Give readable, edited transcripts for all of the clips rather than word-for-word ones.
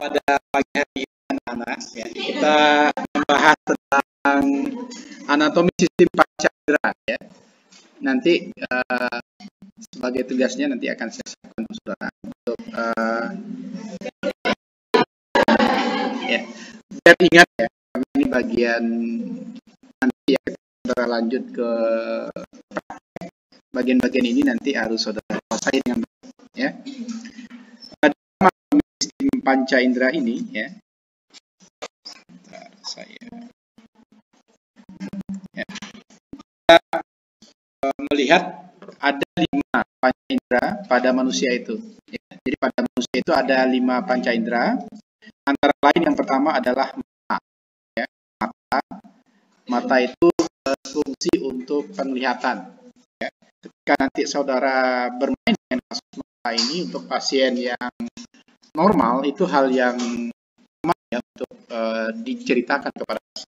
Pada pagi hari ini anak-anak ya, kita membahas tentang anatomi sistem panca indera ya. Nanti sebagai tugasnya nanti akan saya sampaikan untuk saudara untuk ya, biar ingat ya, karena ini bagian nanti ya saudara lanjut ke bagian-bagian ini nanti harus saudara kuasai dengan baik ya. Sistem panca indera ini ya. Saya ya. Kita melihat ada 5 panca indera pada manusia itu ya. Jadi pada manusia itu ada 5 panca indera, antara lain yang pertama adalah mata ya. Mata itu berfungsi untuk penglihatan ya. Ketika nanti saudara bermain dengan kasus mata ini untuk pasien yang normal, itu hal yang aman ya untuk diceritakan kepada pasien.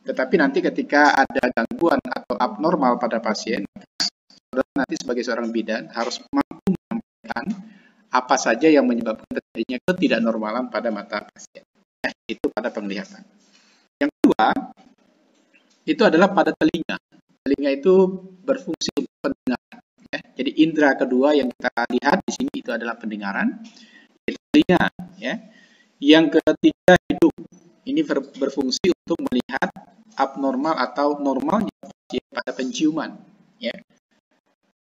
Tetapi nanti ketika ada gangguan atau abnormal pada pasien, saudara nanti sebagai seorang bidan harus mampu menyampaikan apa saja yang menyebabkan terjadinya ketidaknormalan pada mata pasien. Ya, itu pada penglihatan. Yang kedua, itu adalah pada telinga. Telinga itu berfungsi untuk pendengaran. Ya. Jadi indera kedua yang kita lihat di sini itu adalah pendengaran. Telinga ya. Yang ketiga hidung, ini berfungsi untuk melihat abnormal atau normalnya pasien pada penciuman ya.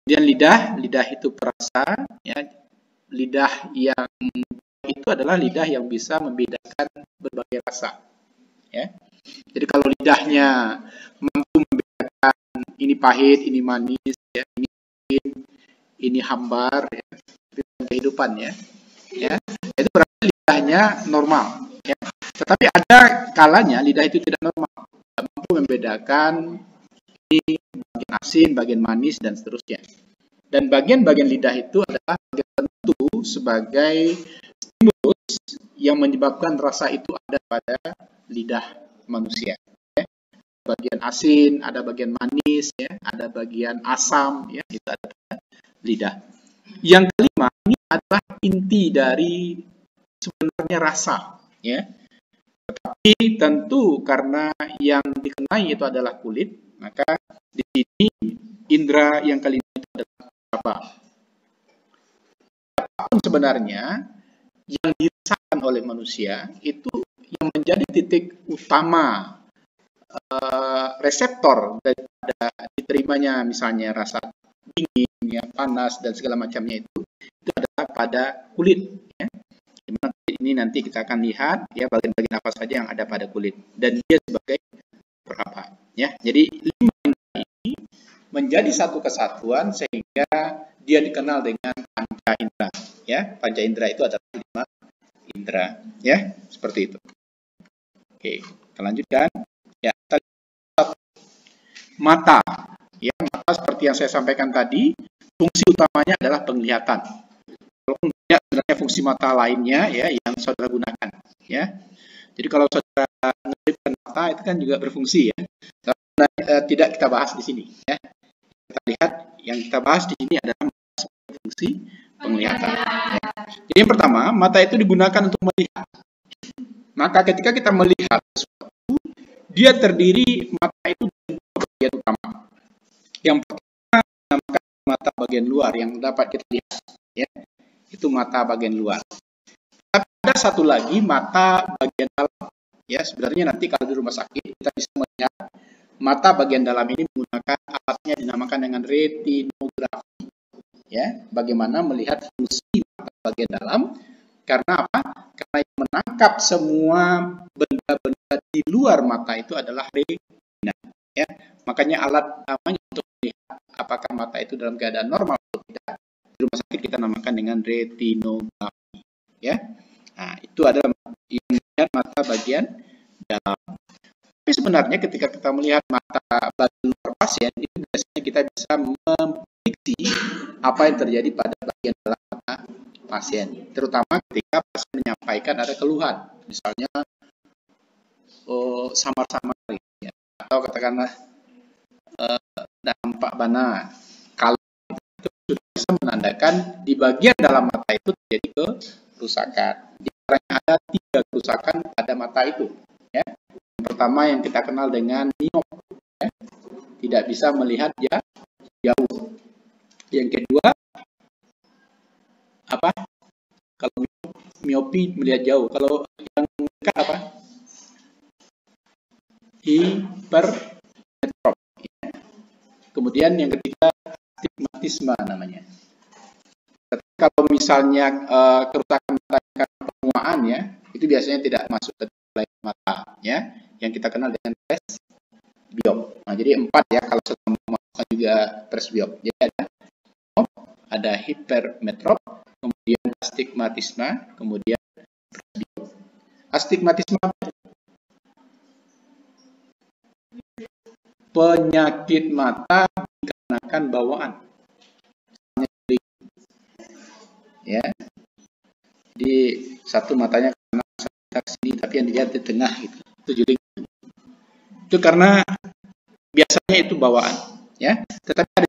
Kemudian lidah itu perasa ya. Lidah yang itu adalah lidah yang bisa membedakan berbagai rasa ya. Jadi kalau lidahnya mampu membedakan ini pahit, ini manis ya, ini hambar ya, itu kehidupan ya. Ya, itu berarti lidahnya normal ya. Tetapi ada kalanya lidah itu tidak normal, tidak mampu membedakan ini bagian asin, bagian manis dan seterusnya. Dan bagian-bagian lidah itu adalah bagian tertentu sebagai stimulus yang menyebabkan rasa itu ada pada lidah manusia ya. Bagian asin, ada bagian manis ya, ada bagian asam ya, itu ada pada lidah. Yang kelima, ini adalah inti dari sebenarnya rasa ya. Tetapi tentu karena yang dikenai itu adalah kulit, maka di sini indera yang kelima itu adalah apa? Apapun sebenarnya yang dirasakan oleh manusia itu yang menjadi titik utama reseptor daripada diterimanya misalnya rasa dingin, ya, panas dan segala macamnya itu adalah pada kulit. Ya. Dimana ini nanti kita akan lihat ya bagian-bagian apa saja yang ada pada kulit dan dia sebagai berapa. Ya, jadi 5 indera ini menjadi satu kesatuan sehingga dia dikenal dengan panca indera. Ya, panca indera itu adalah 5 indera. Ya, seperti itu. Oke, kita lanjutkan. Ya, mata. Ya, mata seperti yang saya sampaikan tadi, fungsi utamanya adalah penglihatan. Walaupun banyak sebenarnya fungsi mata lainnya ya yang saudara gunakan. Ya, jadi kalau saudara mengelipkan mata itu kan juga berfungsi ya. Tidak kita bahas di sini. Ya, kita lihat yang kita bahas di sini adalah fungsi penglihatan. Ya. Jadi yang pertama, mata itu digunakan untuk melihat. Maka ketika kita melihat sesuatu, dia terdiri mata itu dari 2 bagian utama. Yang pertama dinamakan mata bagian luar yang dapat kita lihat, ya, itu mata bagian luar. Tapi ada satu lagi mata bagian dalam. Ya, sebenarnya nanti kalau di rumah sakit kita bisa melihat mata bagian dalam ini menggunakan alatnya dinamakan dengan retinografi. Ya, bagaimana melihat fungsi mata bagian dalam? Karena apa? Karena yang menangkap semua benda-benda di luar mata itu adalah retina. Ya, makanya alat namanya untuk melihat apakah mata itu dalam keadaan normal atau tidak. Di rumah sakit kita namakan dengan retinografi. Ya, nah itu adalah yang melihat mata bagian dalam. Tapi sebenarnya ketika kita melihat mata bagian luar pasien, itu biasanya kita bisa memprediksi apa yang terjadi pada bagian dalam mata pasien, terutama ketika pasien menyampaikan ada keluhan, misalnya samar-samar, ya, atau katakanlah dampak bana, kalau itu sudah bisa menandakan di bagian dalam mata itu terjadi kerusakan. Di antaranya ada 3 kerusakan pada mata itu. Ya. Yang pertama yang kita kenal dengan miop, ya. Tidak bisa melihat jauh. Yang kedua apa? Kalau miopi melihat jauh. Kalau yang dekat apa? Hipermetrop. Ya. Kemudian yang ketiga astigmatisme namanya. Kalau misalnya kerusakan mata karena penguaan, ya, itu biasanya tidak masuk ke dalam mata, ya, yang kita kenal dengan presbiop. Nah, jadi 4 ya kalau setelah memasukkan juga presbiop. Jadi ada hipermetrop, kemudian astigmatisme, kemudian presbiop. Astigmatisme penyakit mata dikarenakan bawaan. Ya, di satu matanya karena ke sini, tapi yang dilihat di tengah gitu. Itu juling. Itu karena biasanya itu bawaan, ya. Tetapi ada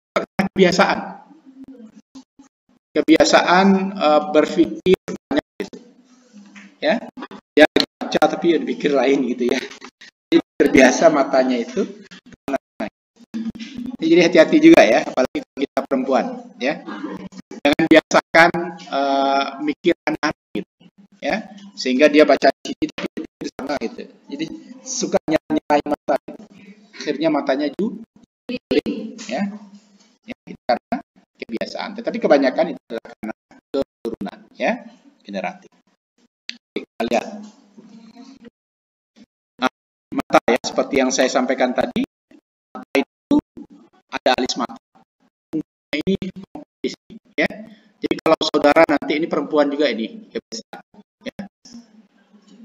kebiasaan berpikir banyak gitu. Ya. Ya baca tapi ya pikir lain gitu ya. Jadi terbiasa matanya itu. Jadi hati-hati juga ya, apalagi kita perempuan, ya. Jangan biasakan mikir aneh-aneh gitu, ya, sehingga dia baca di sini di sana gitu. Jadi suka nyalain mata gitu. Akhirnya matanya juling, ya. Ya, itu karena kebiasaan. Tetapi kebanyakan itu adalah karena keturunan, ya, generatif. Kita lihat mata, ya, seperti yang saya sampaikan tadi, mata itu ada alis mata. Ini di sini, ya. Jadi kalau saudara nanti ini perempuan juga ini, ya.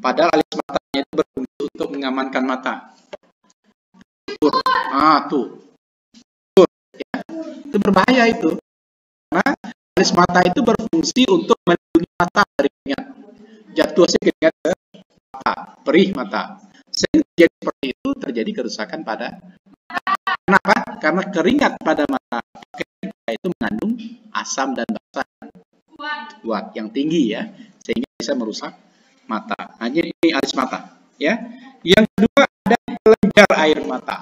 Padahal alis matanya itu berfungsi untuk mengamankan mata. Tuh. Ya. Itu berbahaya itu. Karena alis mata itu berfungsi untuk melindungi mata dari keringat. Jatuh keringat ke mata, perih mata. Sehingga terjadi seperti itu, terjadi kerusakan pada mata. Kenapa? Karena keringat pada mata itu mengandung asam dan basa kuat yang tinggi, ya, sehingga bisa merusak mata. Hanya ini alis mata, ya. Yang kedua ada kelenjar air mata.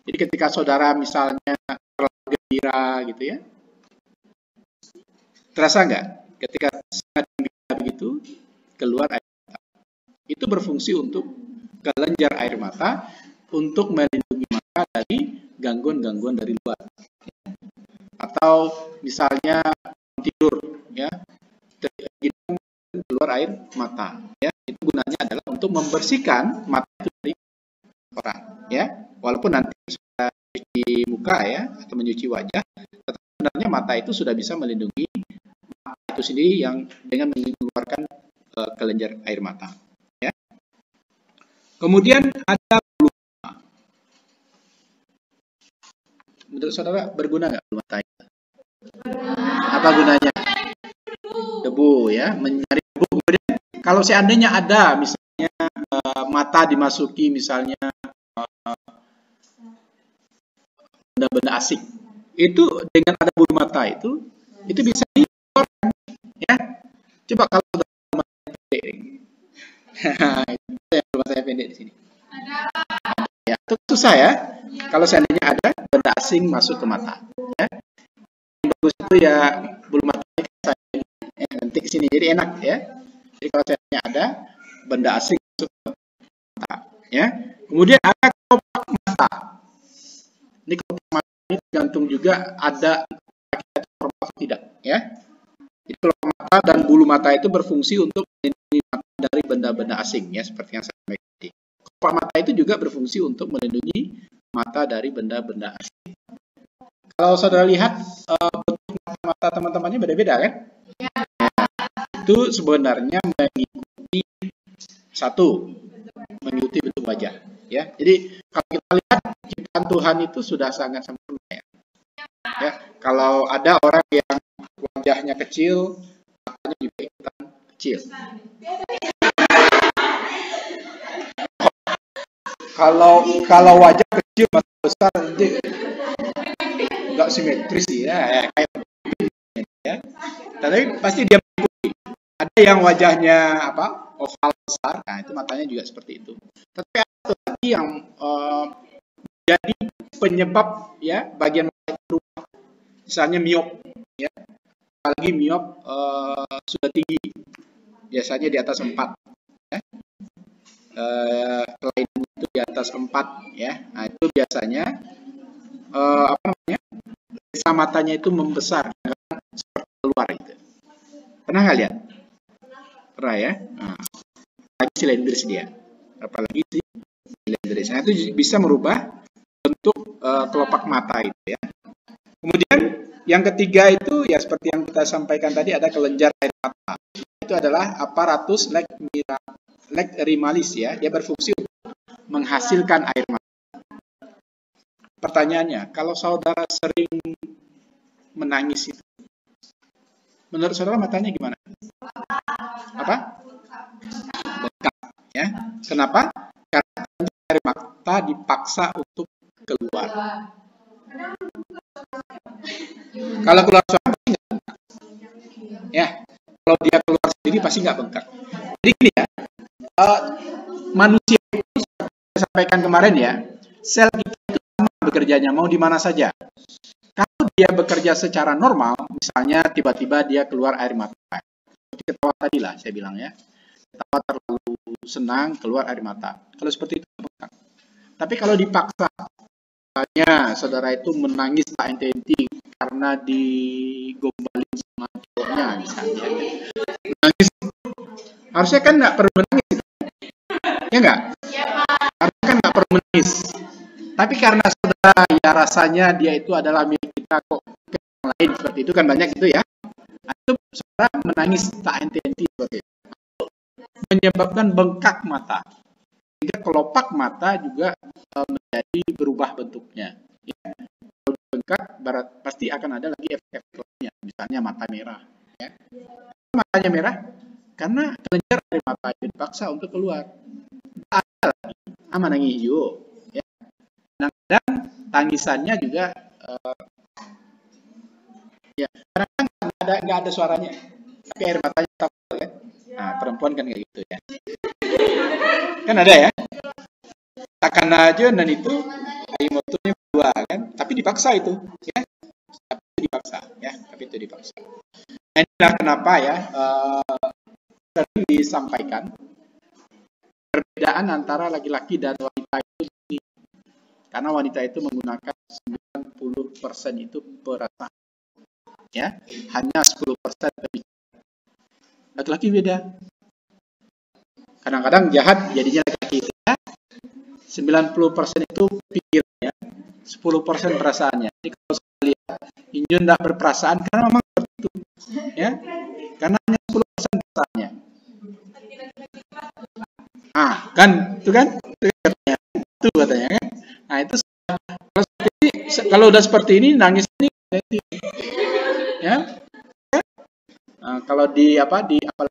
Jadi ketika saudara misalnya terlalu gembira gitu, ya, terasa nggak ketika sangat gembira begitu keluar air mata? Itu berfungsi untuk kelenjar air mata untuk melindungi mata dari gangguan-gangguan dari luar. Atau misalnya tidur, ya, keluar air mata, ya, itu gunanya adalah untuk membersihkan mata itu dari kotoran, ya, walaupun nanti sudah mencuci muka, ya, atau mencuci wajah, tetapi sebenarnya mata itu sudah bisa melindungi mata itu sendiri yang dengan mengeluarkan kelenjar air mata, ya. Kemudian ada bulu mata. Menurut saudara berguna nggak bulu mata itu? Apa gunanya? Debu, ya, mencari debu. Kemudian kalau seandainya ada misalnya mata dimasuki misalnya benda-benda asing, itu dengan ada bulu mata itu bisa dikeluarkan, ya. Coba kalau bulu mata pendek, itu yang bulu mata pendek di sini. Ya, itu susah, ya. Kalau seandainya ada benda asing masuk ke mata, ya. Yang bagus itu ya bulu mata nanti ke sini, jadi enak, ya. Jadi kalau seandainya ada benda asing masuk ke mata, ya. Kemudian ada kelopak mata. Ini kelopak mata ini tergantung juga ada normal atau tidak, ya. Jadi kelopak mata dan bulu mata itu berfungsi untuk melindungi mata dari benda-benda asing, ya, seperti yang saya sampaikan tadi. Kelopak mata itu juga berfungsi untuk melindungi mata dari benda-benda asing. Kalau saudara lihat bentuk mata teman-temannya beda-beda, kan? Ya. Itu sebenarnya mengikuti bentuk wajah, ya. Jadi kalau kita lihat ciptaan Tuhan itu sudah sangat sempurna, ya. Ya, kalau ada orang yang wajahnya kecil, matanya juga ikutan kecil. Kalau wajah kecil mata besar nanti nggak simetris, ya, kayak, ya. Tapi pasti dia mengikuti, yang wajahnya oval besar, nah itu matanya juga seperti itu. Tapi ada lagi yang jadi penyebab ya bagian mata itu berubah, misalnya miop, ya, apalagi miop sudah tinggi, biasanya di atas 4, ya. Kelainan itu di atas 4, ya, nah itu biasanya lensa matanya itu membesar, seperti keluar itu. Pernah nggak lihat? Pernah ya? Nah, lagi silindris dia, apalagi silindris. Nah, itu bisa merubah bentuk kelopak mata itu ya. Kemudian yang ketiga itu ya seperti yang kita sampaikan tadi, ada kelenjar air mata. Itu adalah aparatus lacrimalis ya. Dia berfungsi untuk menghasilkan air mata. Pertanyaannya, kalau saudara sering menangis itu, menurut saudara matanya gimana? Apa? Bengkak ya. Kenapa? Karena air mata dipaksa untuk keluar. Kalau keluar suara pasti nggak bengkak. Ya, kalau dia keluar sendiri pasti nggak bengkak. Jadi gini ya, manusia itu saya sampaikan kemarin ya, sel kita itu sama bekerjanya, mau di mana saja. Kalau dia bekerja secara normal, misalnya tiba-tiba dia keluar air mata, seperti ketawa tadi lah saya bilang ya, ketawa terlalu senang keluar air mata. Kalau seperti itu bengkak. Tapi kalau dipaksa, misalnya saudara itu menangis tak henti-henti karena digombalin sama cowoknya misalnya, menangis, harusnya kan nggak perlu menangis, ya nggak? Harusnya kan nggak perlu menangis. Tapi karena saudara ya rasanya dia itu adalah milik kita kok ke yang lain, seperti itu kan banyak itu ya. Nah, itu saudara menangis tak henti-henti seperti itu, menyebabkan bengkak mata. Sehingga kelopak mata juga menjadi berubah bentuknya. Ya. Kalau bengkak, pasti akan ada lagi efek-efek lainnya, misalnya mata merah. Ya. Matanya merah karena kelenjar dari mata itu dipaksa untuk keluar. Ada lagi menangis hijau. Ya. Kadang-kadang tangisannya juga ya kadang-kadang nggak ada suaranya, tapi air matanya tetap kan. Nah, perempuan kan kayak gitu ya. Kan ada ya. Takkan aja dan itu air motornya dua kan, tapi dipaksa itu ya. Tapi itu dipaksa. Nah, inilah kenapa ya sering disampaikan perbedaan antara laki-laki dan wanita itu ini. Karena wanita itu menggunakan 90% itu perasaan, ya, hanya 10% pemikiran. Laki-laki beda. Kadang-kadang jahat jadinya laki-laki itu ya. 90% itu pikirannya, 10% perasaannya. Jadi kalau saya lihat Injun tidak berperasaan karena memang seperti itu, ya, karena hanya 10% perasaannya. Ah, kan, itu kan, itu katanya kan. Nah itu kalau udah seperti ini nangis ini, ya. Nah, kalau apalagi kalau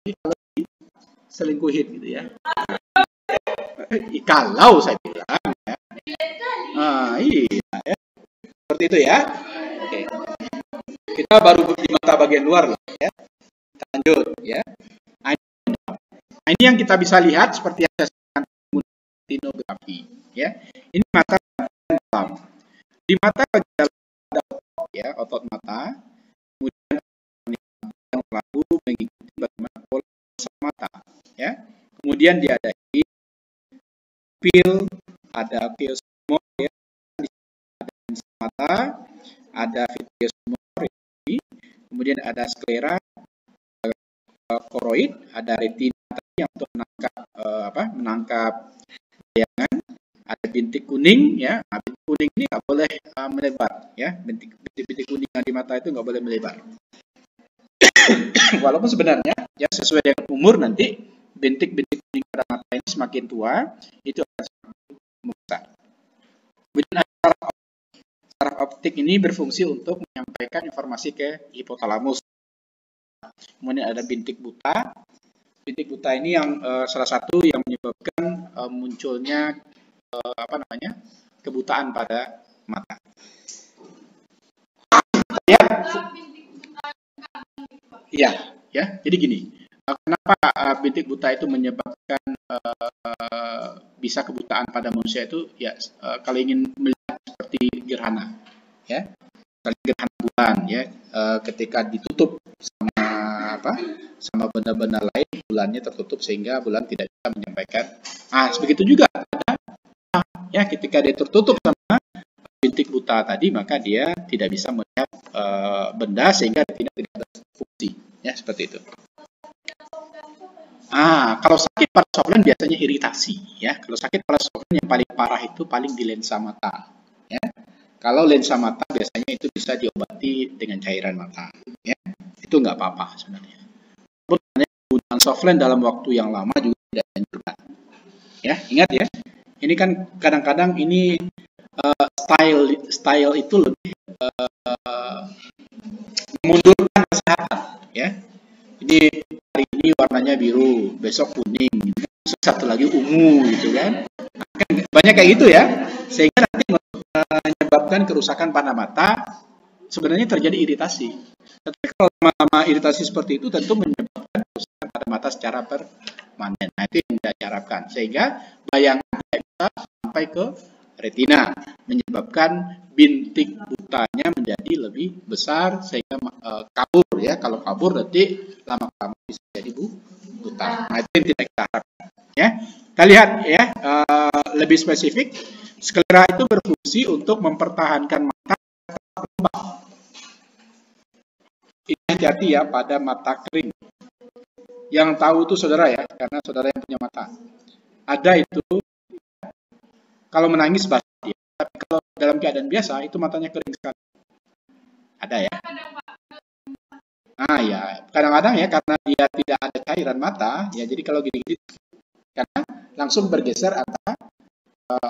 diselingkuhin gitu ya. Kalau saya bilang ya. Iya ya. Seperti itu ya. Oke. Kita baru di mata bagian luar loh ya. Kita lanjut ya. Nah, ini yang kita bisa lihat seperti yang saya sampaikan retinografi ya. Ini mata bagian dalam. Di mata bagian dalam ada otot ya, otot mata. Kemudian yang lalu mengikuti bagaimana pola mata ya. Kemudian dia ada pupil semua ya, ada mata, ada vitreous humor, kemudian ada sklera, koroid, ada retina yang untuk menangkap bayangan, ada bintik kuning ya. Nah, bintik kuning ini nggak boleh melebar ya, bintik kuning yang di mata itu nggak boleh melebar. Walaupun sebenarnya ya sesuai dengan umur nanti bintik-bintik kuning pada mata ini semakin tua itu akan semakin membesar. Kemudian saraf optik ini berfungsi untuk menyampaikan informasi ke hipotalamus. Kemudian ada bintik buta. Bintik buta ini yang salah satu yang menyebabkan munculnya kebutaan pada mata. Ya, ya. Jadi gini, Kenapa bintik buta itu menyebabkan bisa kebutaan pada manusia itu? Ya, kalau ingin melihat seperti gerhana, ya, gerhana bulan, ya, ketika ditutup sama benda-benda lain, bulannya tertutup sehingga bulan tidak bisa menyampaikan. Begitu juga ya, ketika dia tertutup sama bintik buta tadi, maka dia tidak bisa melihat benda sehingga tidak berfungsi, ya, seperti itu. Kalau sakit pada softland biasanya iritasi, ya. Kalau sakit pada softland yang paling parah itu paling di lensa mata, ya. Kalau lensa mata biasanya itu bisa diobati dengan cairan mata, ya. Itu nggak apa-apa sebenarnya. Penggunaan softland dalam waktu yang lama juga tidak dianjurkan, ya. Ingat ya, ini kan kadang-kadang ini style itu lebih memundurkan kesehatan, ya. Jadi hari ini warnanya biru, besok kuning, satu lagi ungu, gitu kan. Banyak kayak gitu ya, sehingga nanti menyebabkan kerusakan pada mata. Sebenarnya terjadi iritasi. Tapi kalau lama-lama iritasi seperti itu tentu menyebabkan kerusakan pada mata secara permanen. Nah, itu yang tidak diharapkan. Sehingga bayangan bisa sampai ke retina, menyebabkan bintik butanya menjadi lebih besar sehingga kabur, ya. Kalau kabur nanti lama-lama bisa jadi buta. Nah, itu yang tidak kita harapkan, ya. Kita lihat ya, lebih spesifik, sklera itu berfungsi untuk mempertahankan mata lembab. Ini hati-hati ya pada mata kering. Yang tahu itu saudara ya, karena saudara yang punya mata. Ada itu kalau menangis basah, ya. Tapi kalau dalam keadaan biasa itu matanya kering sekali. Ada ya. Ya, kadang-kadang ya karena dia tidak ada cairan mata, ya jadi kalau gini-gini karena langsung bergeser antara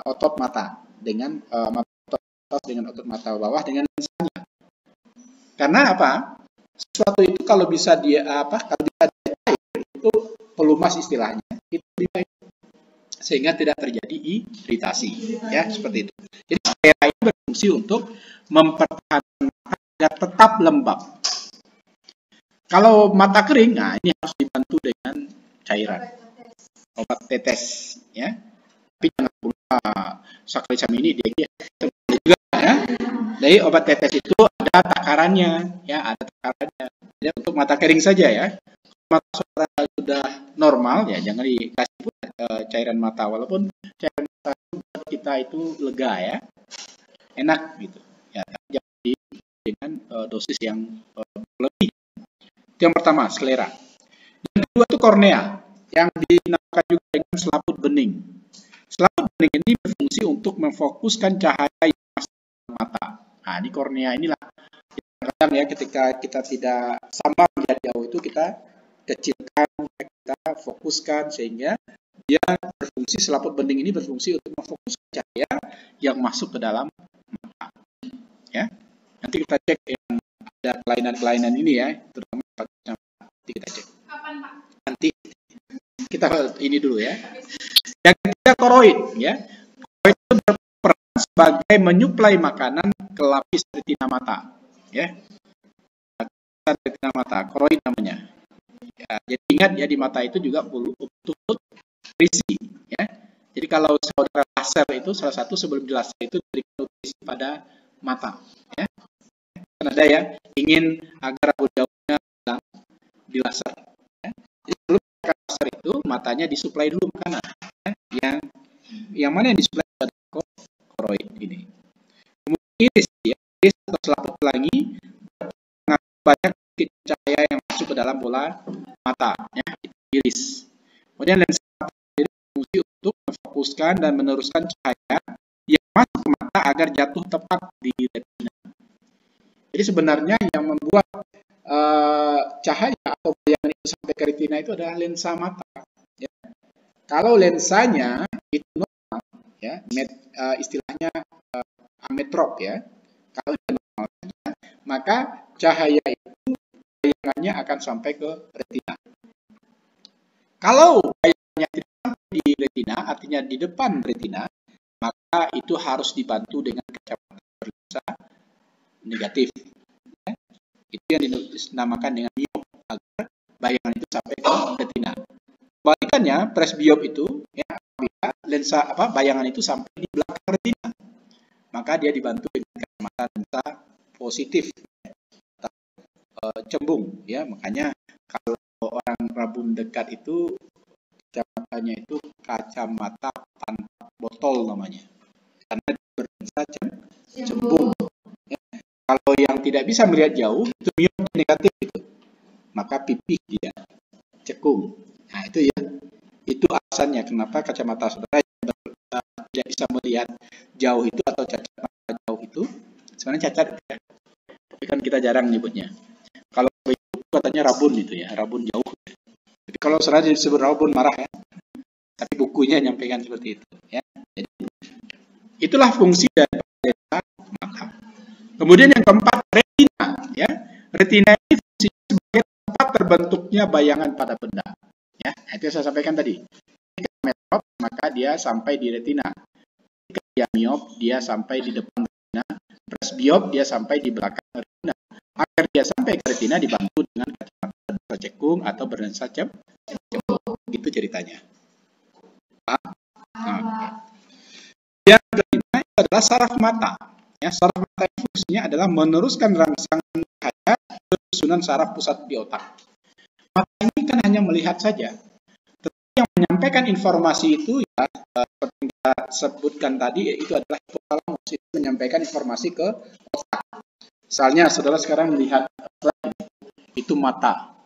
otot mata dengan otot atas dengan otot mata bawah dengan lensanya. Karena apa? Sesuatu itu kalau bisa kalau bisa dia cair, itu pelumas istilahnya, itu sehingga tidak terjadi iritasi, ya, seperti itu. Jadi sklera ini berfungsi untuk mempertahankan mata agar tetap lembab. Kalau mata kering, ini harus dibantu dengan cairan, obat tetes, ya. Tapi jangan lupa sakalisam ini dia juga, ya. Jadi obat tetes itu ada takarannya, ya, ada takarannya. Jadi untuk mata kering saja, ya. Mata saudara sudah normal, ya, jangan dikasih cairan mata, walaupun cairan mata buat kita itu lega, ya, enak gitu, ya, tapi dengan dosis yang lebih. Itu yang pertama, sklera. Yang kedua itu kornea, yang dinamakan juga dengan selaput bening. Selaput bening ini berfungsi untuk memfokuskan cahaya yang masuk ke mata. Di kornea inilah kadang ya ketika kita tidak sama melihat jauh itu kita kecilkan, kita fokuskan sehingga dia berfungsi, selaput bening ini berfungsi untuk memfokuskan cahaya yang masuk ke dalam mata, ya. Nanti kita cek yang ada kelainan-kelainan ini, ya, terutama nanti kita cek. Nanti kita ini dulu, ya. Yang ketiga koroid, ya. Koroid itu berperan sebagai menyuplai makanan ke lapis retina mata, ya. Retina mata, koroid namanya. Ya, jadi ingat ya, di mata itu juga butuh nutrisi, ya. Jadi kalau saudara laser itu salah satu sebelum di laser itu diberikan nutrisi pada mata, ya. Kan ada ya, ingin agar rambut jauhnya hilang di laser, ya. Jadi sebelum laser itu matanya disuplai dulu makanan, ya. Yang mana yang disuplai pada koroid ini. Kemudian iris, ya, iris atau selaput pelangi banyak cahaya yang masuk ke dalam bola mata, ya, iris. Kemudian lensa mata berfungsi untuk memfokuskan dan meneruskan cahaya yang masuk ke mata agar jatuh tepat di retina. Jadi sebenarnya yang membuat cahaya atau bayangan itu sampai ke retina itu adalah lensa mata, ya. Kalau lensanya itu normal, ya, istilahnya ametrop, ya. Kalau normal, maka cahaya itu bayangannya akan sampai ke retina. Kalau bayangannya tidak sampai di retina, artinya di depan retina, maka itu harus dibantu dengan kacamata berlensa negatif, ya. Itu yang dinamakan dengan miop, agar bayangan itu sampai ke retina. Kebalikannya, presbiop itu ya, apabila lensa bayangan itu sampai di belakang retina, maka dia dibantu dengan kacamata lensa positif atau cembung ya. Makanya kalau orang rabun dekat itu kacamatanya itu kacamata pantat botol namanya, karena dia berlensa cembung. Ya. Kalau yang tidak bisa melihat jauh itu miop negatif itu, maka pipih dia cekung. Nah itu ya, itu alasannya kenapa kacamata saudara yang tidak bisa melihat jauh itu atau cacat mata jauh itu sebenarnya cacat ya. Tapi kan kita jarang nyebutnya. Kalau itu katanya rabun itu ya, rabun jauh. Jadi kalau saudara disebut rabun marah ya. Tapi bukunya nyampaikan seperti itu ya. Jadi itulah fungsi dari mata. Kemudian yang keempat, retina ya. Retina ini fungsinya sebagai tempat terbentuknya bayangan pada benda. Ya, itu yang saya sampaikan tadi. Jika metrop, maka dia sampai di retina. Jika dia miop, dia sampai di depan retina. Presbiop, dia sampai di belakang retina. Agar dia sampai ke retina dibantu dengan kacamata cekung atau berlensa cembung. Itu ceritanya. Yang kelima adalah saraf mata. Ya, saraf mata itu fungsinya adalah meneruskan rangsangan cahaya ke susunan saraf pusat di otak. Mata ini kan hanya melihat saja. Tetapi yang menyampaikan informasi itu ya, seperti yang kita sebutkan tadi, itu adalah hipotalamus, itu menyampaikan informasi ke otak. Misalnya, saudara sekarang melihat itu mata.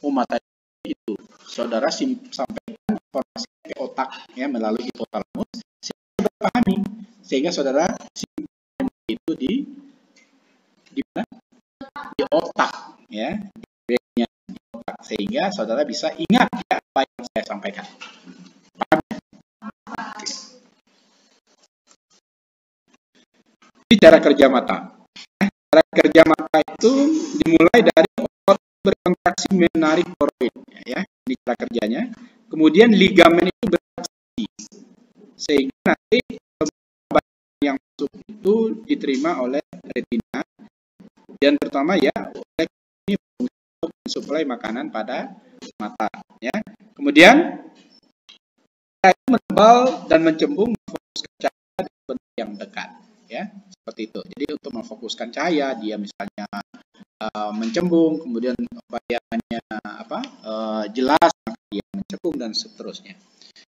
Oh, mata itu. Saudara sampaikan informasi ke otak ya melalui hipotalamus sehingga dipahami. Sehingga saudara simpan itu di mana? Di otak ya. Sehingga saudara bisa ingat ya apa yang saya sampaikan. Paham? Ini cara kerja mata. Cara kerja mata itu dimulai dari otot berkontraksi menarik koroid ya. Ini cara kerjanya. Kemudian ligamen itu beraksi sehingga nanti yang masuk itu diterima oleh retina dan terutama ya oleh ini untuk mensuplai makanan pada mata ya. Kemudian itu menebal dan mencembung memfokuskan cahaya di benda yang dekat ya, seperti itu. Jadi untuk memfokuskan cahaya dia misalnya mencembung, kemudian bayangannya jelas, maka dia mencembung dan seterusnya.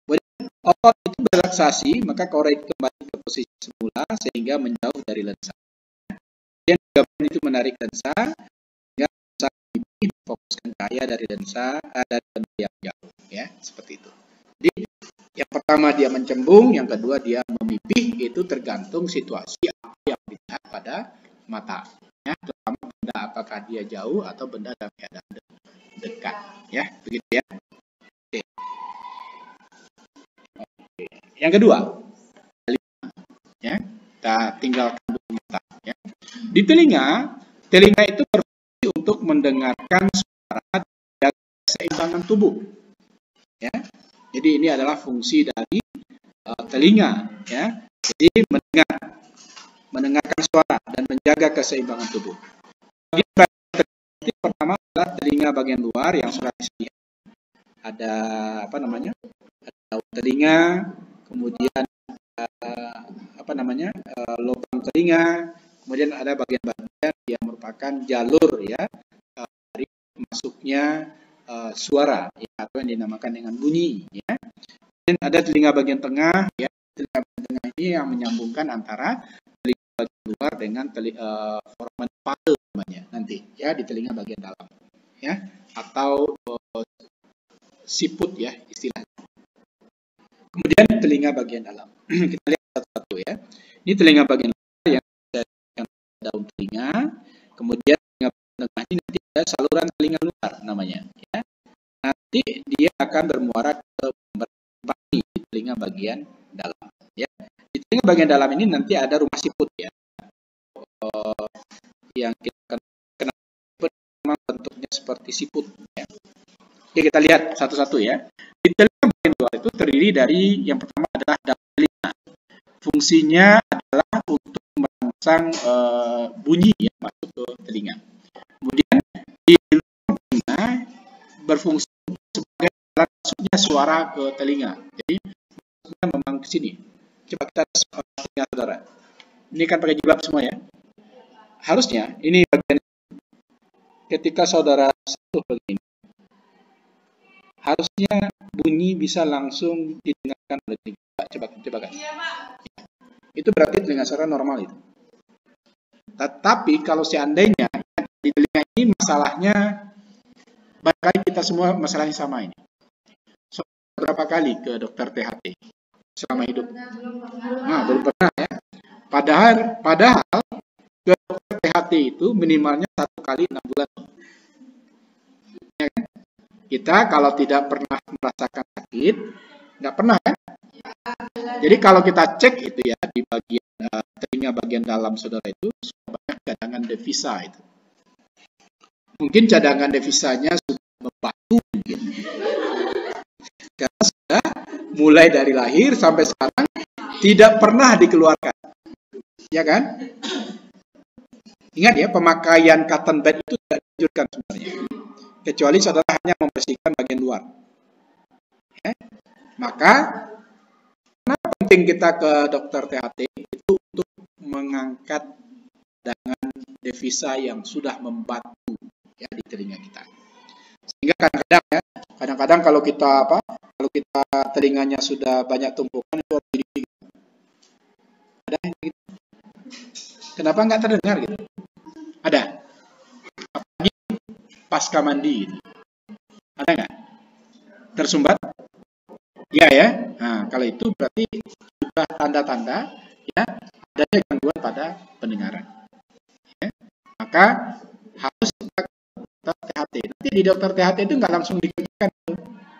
Kemudian otot itu berelaksasi, maka koroid kembali ke posisi semula sehingga menjauh dari lensa. Kemudian ligamen itu menarik lensa sehingga lensa memfokuskan cahaya dari lensa dari benda yang jauh ya, seperti itu. Jadi yang pertama dia mencembung, yang kedua dia memipih, itu tergantung situasi apa yang dilihat pada mata ya, terutama benda apakah dia jauh atau benda dalam keadaan dekat ya, begitu ya. Oke. Oke. Yang kedua ya, kita tinggalkan dulu mata ya. Di telinga itu berfungsi untuk mendengarkan suara dan keseimbangan tubuh ya. Jadi ini adalah fungsi dari telinga ya. Jadi mendengarkan suara dan menjaga keseimbangan tubuh. Yang pertama adalah telinga bagian luar yang sudah disediakan. Ada ada daun telinga, kemudian lubang telinga, kemudian ada bagian-bagian yang merupakan jalur ya dari masuknya suara ya, atau yang dinamakan dengan bunyi ya. Dan ada telinga bagian tengah ya, telinga bagian tengah ini yang menyambungkan antara telinga bagian luar dengan foramen palm namanya nanti ya, di telinga bagian dalam ya, atau siput ya istilahnya. Kemudian telinga bagian dalam kita lihat satu-satu ya. Ini telinga bagian luar yang daun telinga, kemudian telinga bagian tengah ini nanti ada saluran telinga luar namanya ya. Nanti dia akan bermuara ke di telinga bagian dalam ya. Di telinga bagian dalam ini nanti ada rumah siput ya, yang kita kenal memang bentuknya seperti siput ya. Oke, kita lihat satu-satu ya. Di telinga bagian luar itu terdiri dari yang pertama adalah daun telinga. Fungsinya adalah untuk merangsang bunyi yang masuk ke telinga. Kemudian di luar telinga berfungsi sebagai alat masuknya suara ke telinga. Jadi masuknya memang ke sini. Coba kita telinga saudara. Ini kan pakai jilbab semua ya. Harusnya ini bagian ketika saudara sentuh begini, harusnya bunyi bisa langsung didengarkan oleh telinga. Coba kan. Itu berarti telinga saudara normal itu. Tetapi kalau seandainya di telinga ini masalahnya, barangkali kita semua masalahnya sama ini. So, berapa kali ke dokter THT selama hidup? Nah, belum pernah ya. Padahal ke dokter THT itu minimalnya 1 kali 6 bulan. Ya, kan? Kita kalau tidak pernah merasakan sakit, nggak pernah kan? Jadi kalau kita cek itu ya di bagian telinga bagian dalam saudara itu sudah banyak cadangan devisa itu. Mungkin cadangan devisanya sudah membatu mungkin. Karena sudah mulai dari lahir sampai sekarang tidak pernah dikeluarkan. Ya kan? Ingat ya, pemakaian cotton bed itu tidak dianjurkan sebenarnya. Kecuali saudara hanya membersihkan bagian luar. Ya? Maka kenapa penting kita ke dokter THT itu untuk mengangkat cadangan devisa yang sudah membatu ya di telinga kita. Sehingga kadang-kadang kalau kita telinganya sudah banyak tumpukan itu jadi ada gitu. Kenapa nggak terdengar gitu? Ada. Apalagi pasca mandi gitu. Ada nggak? Tersumbat? Iya ya. Nah, kalau itu berarti sudah tanda-tanda ya adanya gangguan pada pendengaran. Ya. Maka harus kita ke dokter THT. Nanti di dokter THT itu nggak langsung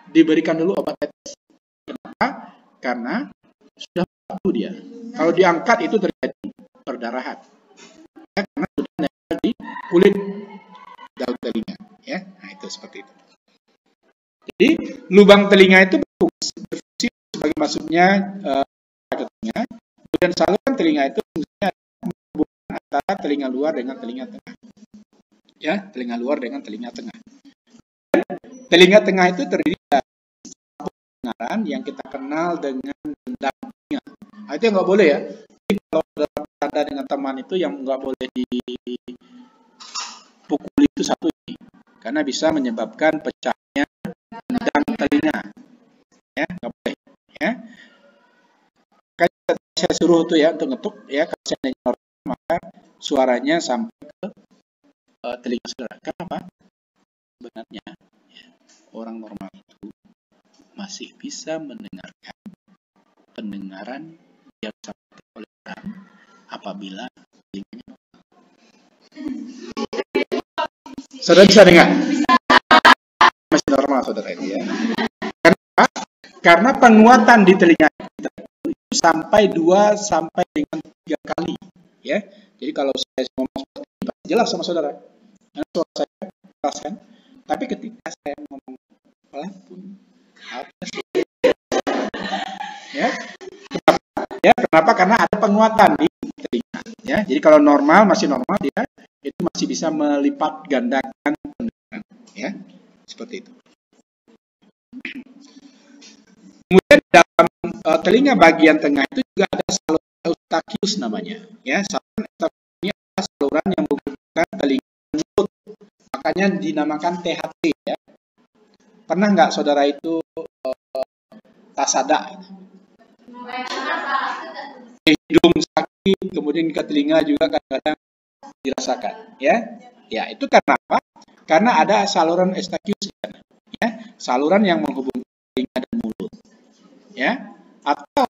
diberikan dulu obat tetes. Kenapa? Karena sudah batu dia. Kalau diangkat itu terjadi perdarahan. Ya, karena sudah nempel di kulit daun telinga. Ya, nah itu seperti itu. Jadi lubang telinga itu berfungsi sebagai masuknya ke telinga. Kemudian saluran telinga itu fungsinya menghubungkan antara telinga luar dengan telinga tengah. Ya, telinga luar dengan telinga tengah. Telinga tengah itu terdiri dari pendengaran yang kita kenal dengan gendang telinga. Nah, itu nggak boleh ya. Jadi kalau bercanda dengan teman itu yang nggak boleh dipukul itu satu ini, karena bisa menyebabkan pecahnya gendang telinga. Ya, nggak boleh. Ya. Makanya saya suruh tuh ya untuk ngetuk ya, kalau seandainya normal maka suaranya sampai ke telinga saudara. Kenapa? Sebenarnya ya, orang normal itu masih bisa mendengarkan pendengaran yang sampai oleh orang apabila telinganya normal. Saudara bisa dengar? Masih normal saudara itu ya. Kenapa? Karena penguatan di telinga kita itu sampai 2 sampai dengan 3 kali ya. Jadi kalau saya ngomong seperti ini pasti jelas sama saudara. Karena suara saya keras kan. Tapi ketika saya ngomong pelan pun ya. Kenapa? Karena ada penguatan di telinga ya. Jadi kalau normal masih normal dia itu masih bisa melipat gandakan pendengaran ya. Seperti itu. Kemudian dalam telinga bagian tengah itu juga ada saluran eustachius namanya ya. Saluran eustachius ini adalah saluran yang menghubungkan telinga dan mulut. Makanya dinamakan THT ya. Pernah nggak saudara itu tasada? Hidung sakit, kemudian ke telinga juga kadang-kadang dirasakan ya. Ya, itu karena apa? Karena ada saluran eustachius ya, saluran yang menghubungkan telinga dan mulut. Ya. Atau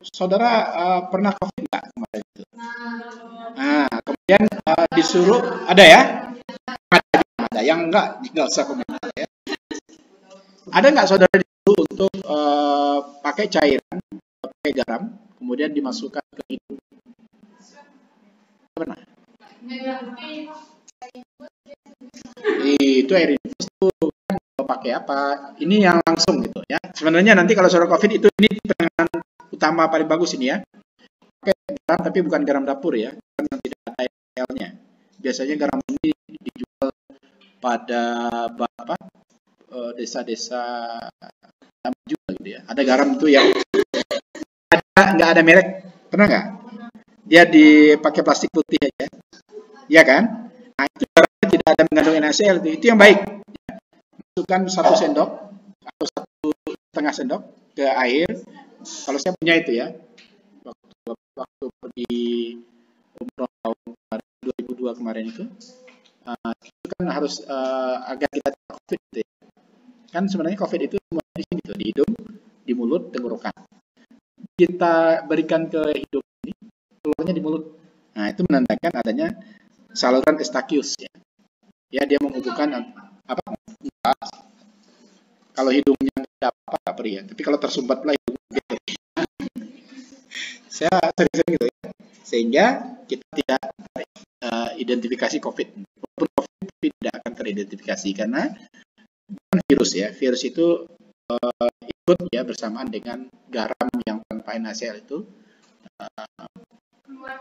saudara pernah COVID nggak kemarin itu? Nah, kemudian disuruh ada ya? Ada yang enggak usah komentar ya. Ada nggak saudara disuruh untuk pakai cairan, pakai garam, kemudian dimasukkan ke hidung? Pernah? Itu air infus itu kan pakai apa? Ini yang langsung gitu ya. Sebenarnya nanti kalau saudara COVID itu ini penanganan utama paling bagus ini ya. Pakai garam tapi bukan garam dapur ya, karena tidak ada airnya. Biasanya garam ini dijual pada desa-desa juga gitu ya. Ada garam itu yang nggak ada merek, pernah nggak? Dia dipakai plastik putih aja, ya kan? Nah itu garamnya tidak ada mengandung NaCl, itu yang baik. Masukkan 1 sendok atau 1,5 sendok ke air. Kalau saya punya itu ya, waktu di umroh tahun 2002 kemarin itu kan harus agar kita tidak COVID gitu ya. Kan sebenarnya COVID itu semua di sini tuh, di hidung, di mulut, tenggorokan. Kita berikan ke hidung ini, keluarnya di mulut. Nah, itu menandakan adanya saluran Eustachius ya. Ya, dia menghubungkan apa? Kalau hidungnya tidak apa-apa perih ya. Tapi kalau tersumbat lah hidungnya perih. Saya sering-sering gitu ya. Sehingga kita tidak identifikasi COVID. Walaupun COVID tidak akan teridentifikasi karena bukan virus ya. Virus itu ikut ya bersamaan dengan garam yang tanpa NaCl itu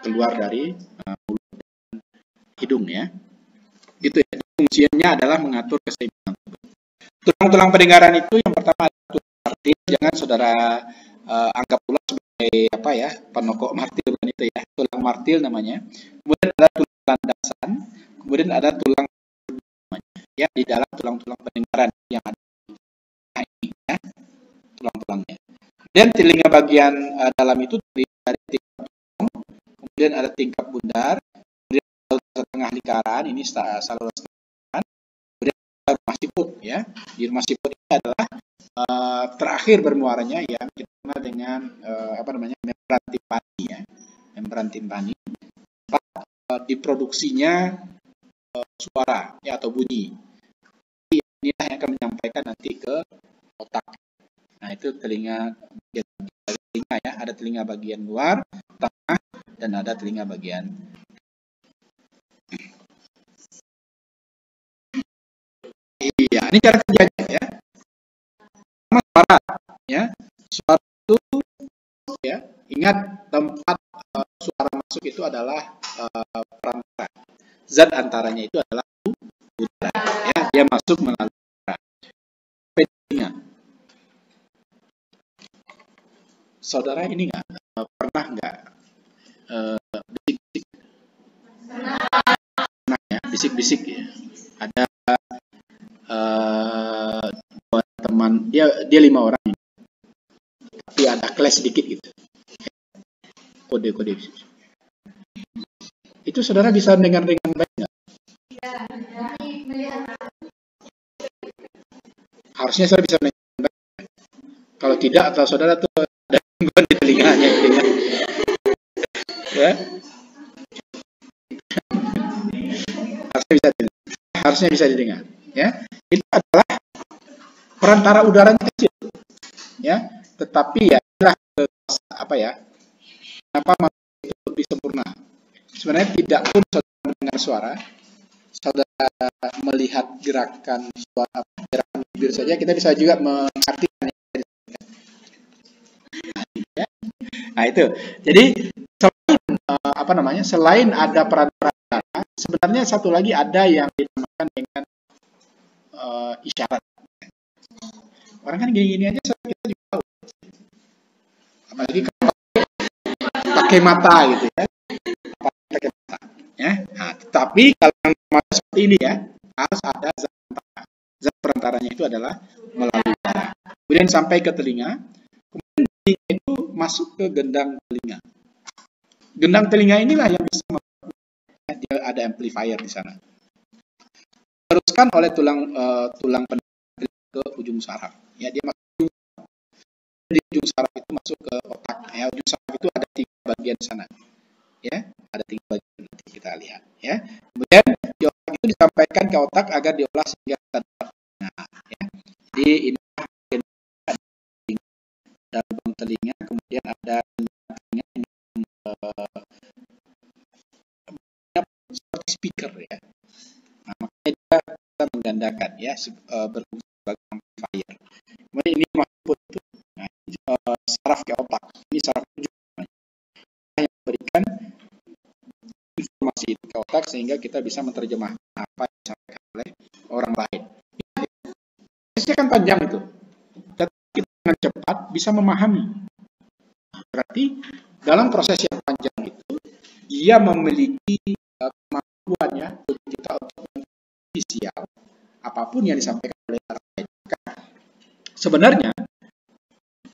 keluar dari mulut dan hidung ya. Itu ya. Fungsinya adalah mengatur keseimbangan. Tulang-tulang pendengaran itu yang pertama adalah tulang martil. Jangan saudara anggap tulang sebagai apa ya, penokok martil kan itu ya. Tulang martil namanya. Kemudian ada tulang landasan. Kemudian ada tulang ya di dalam tulang-tulang pendengaran yang ada ini ya, tulang-tulangnya. Kemudian telinga bagian dalam itu dari tingkap tulang, kemudian ada tingkap bundar, kemudian saluran tengah lingkaran, ini saluran lingkaran, kemudian rumah siput ya. Di rumah siput ini adalah terakhir bermuaranya yang kita kenal dengan apa namanya, membran timpani ya. Membran timpani diproduksinya suara ya atau bunyi. Inilah yang akan menyampaikan nanti ke otak. Nah, itu telinga ya, ada telinga bagian luar, tengah, dan ada telinga bagian. Iya, ini cara kerjanya ya. Suara ya. Suara itu ya, ingat tempat suara masuk itu adalah perantara. Zat antaranya itu adalah udara ya, dia masuk melalui udara. Telinga. Saudara ini pernah nggak bisik-bisik? Pernah ya, bisik-bisik ya. Ada dua teman, dia 5 orang, tapi ada kelas sedikit gitu. Kode-kode. Itu saudara bisa dengar dengan baik nggak? Harusnya saudara bisa dengar dengan baik. Kalau tidak, atau saudara tuh ada gangguan di telinganya gitu ya. Ya. Harusnya bisa didengar. Ya, itu adalah perantara udaranya kecil. Ya, tetapi ya inilah apa ya? Kenapa manusia itu lebih sempurna? Sebenarnya tidak pun saudara mendengar suara, saudara melihat gerakan suara, gerakan bibir saja, kita bisa juga mengartikan. Nah itu, jadi selain apa namanya, selain ada perantara, sebenarnya satu lagi ada yang dinamakan dengan isyarat. Orang kan gini-gini aja kita juga tahu, apalagi kalau pakai mata gitu ya, pakai mata, ya. Nah, tapi kalau mata seperti ini ya, harus ada zat perantara. Zat perantaranya itu adalah melalui darah. Kemudian sampai ke telinga, kemudian telinga itu masuk ke gendang telinga. Gendang telinga inilah yang bisa dia ada amplifier di sana. Teruskan oleh tulang pendengar ke ujung saraf. Ya, dia masuk di ujung saraf itu masuk ke otak. Ya, ujung saraf itu ada 3 bagian di sana. Ya, ada 3 bagian nanti kita lihat. Ya, kemudian di otak itu disampaikan ke otak agar diolah sehingga kita dapat. Nah, ya. Jadi ini ada lubang telinga, kemudian ada telinga seperti speaker ya. Nah, makanya kita menggandakan ya, berfungsi sebagai amplifier. Kemudian ini masuk itu, nah, saraf ke otak. Ini saraf tujuh yang memberikan informasi itu ke otak sehingga kita bisa menerjemahkan apa yang disampaikan oleh orang lain. prosesnya kan panjang itu. Tetapi kita dengan cepat bisa memahami. Berarti dalam proses yang panjang itu, dia memiliki kemampuan ya tubuh kita untuk visual apapun yang disampaikan oleh orang lain. Sebenarnya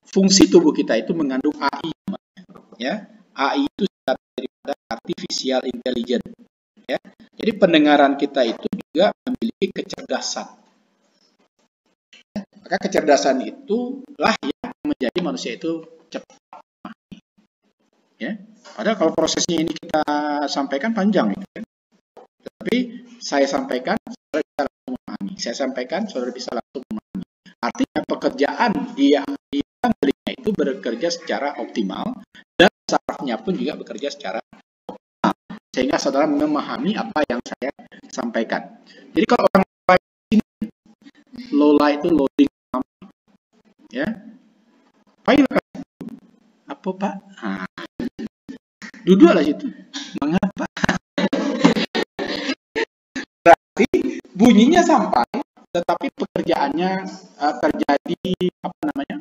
fungsi tubuh kita itu mengandung AI, ya. AI itu daripada artificial intelligence, ya. Jadi pendengaran kita itu juga memiliki kecerdasan. Ya. Maka kecerdasan itulah yang menjadi manusia itu cepat memahami. Ya. Padahal kalau prosesnya ini kita sampaikan panjang, gitu, kan? Tapi saya sampaikan, saudara bisa langsung memahami. Saya sampaikan, saudara bisa langsung memahami. Artinya pekerjaan dia telinga itu bekerja secara optimal dan sarafnya pun juga bekerja secara optimal sehingga saudara memahami apa yang saya sampaikan. Jadi kalau orang lain Lola itu loading, ya, file apa Pak? Nah, duduklah situ. Mengapa? Berarti bunyinya sampai, tetapi pekerjaannya terjadi apa namanya?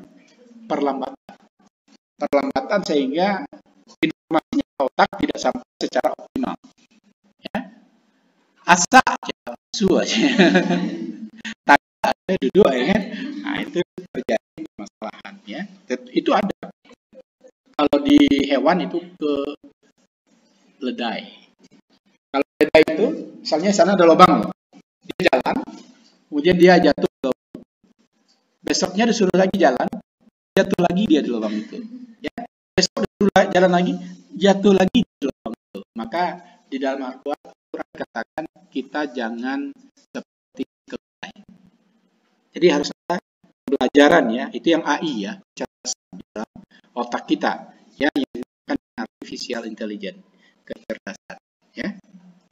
Perlambatan sehingga informasinya ke otak tidak sampai secara optimal. Ya. Asa aja, su aja. Tak ada duduk ya kan. Nah, itu terjadi permasalahan ya. Itu ada. Kalau di hewan itu ke ledai. Kalau ledai itu misalnya sana ada lubang. Dia jalan, kemudian dia jatuh ke lubang. Besoknya disuruh lagi jalan, jatuh lagi dia di lubang itu. Ya. Besok disuruh jalan lagi, jatuh lagi di lubang itu. Maka di dalam Al-Quran dikatakan kita jangan seperti keledai. Jadi harus ada pembelajaran ya, itu yang AI ya, cerdasan di dalam otak kita ya, yang digunakan artificial intelligence, kecerdasan ya,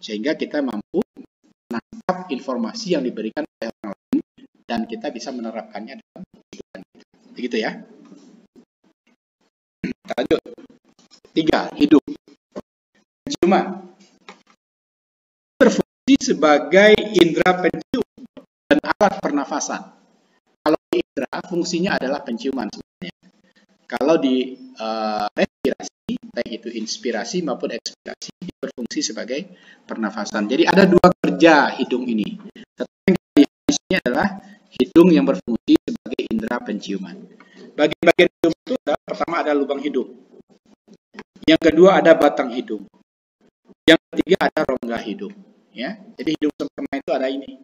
sehingga kita mampu menangkap informasi yang diberikan oleh orang lain dan kita bisa menerapkannya dalam kehidupan kita. Begitu ya. Lanjut. 3. Hidung. Penciuman berfungsi sebagai indera pencium dan alat pernafasan. Kalau di indera fungsinya adalah penciuman sebenarnya. Kalau di respirasi, baik itu inspirasi maupun ekspirasi, berfungsi sebagai pernafasan. Jadi ada dua kerja hidung ini. Tetapi yang di sini adalah hidung yang berfungsi sebagai indera penciuman. Bagian-bagian hidung itu pertama ada lubang hidung. Yang kedua ada batang hidung. Yang ketiga ada rongga hidung. Ya, jadi hidung sempurna itu ada ini.